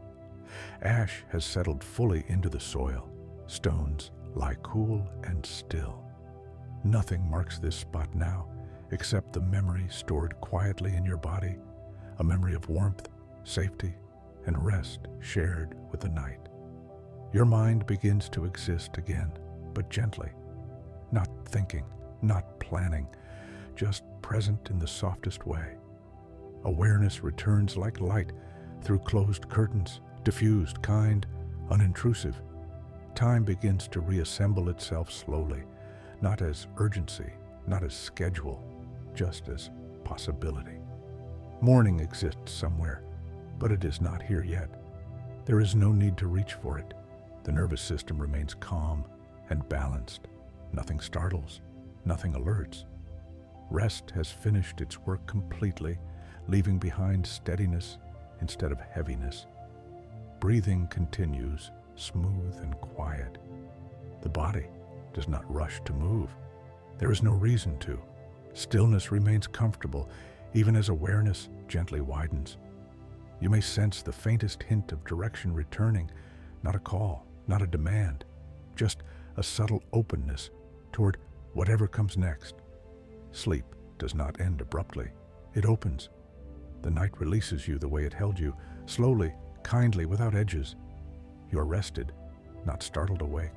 Ash has settled fully into the soil. Stones lie cool and still. Nothing marks this spot now except the memory stored quietly in your body, a memory of warmth, safety, and rest shared with the night. Your mind begins to exist again, but gently. Not thinking, not planning, just present in the softest way. Awareness returns like light through closed curtains, diffused, kind, unintrusive. Time begins to reassemble itself slowly, not as urgency, not as schedule, just as possibility. Morning exists somewhere, but it is not here yet. There is no need to reach for it. The nervous system remains calm and balanced. Nothing startles, nothing alerts. Rest has finished its work completely, leaving behind steadiness instead of heaviness. Breathing continues, smooth and quiet. The body does not rush to move. There is no reason to. Stillness remains comfortable, even as awareness gently widens. You may sense the faintest hint of direction returning, not a call, not a demand, just a subtle openness toward whatever comes next. Sleep does not end abruptly. It opens. The night releases you the way it held you, slowly, kindly, without edges. You are rested, not startled awake,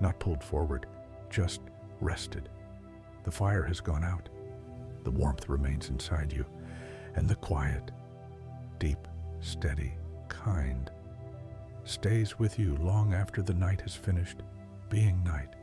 not pulled forward, just rested. The fire has gone out. The warmth remains inside you, and the quiet, deep, steady, kind, stays with you long after the night has finished being night.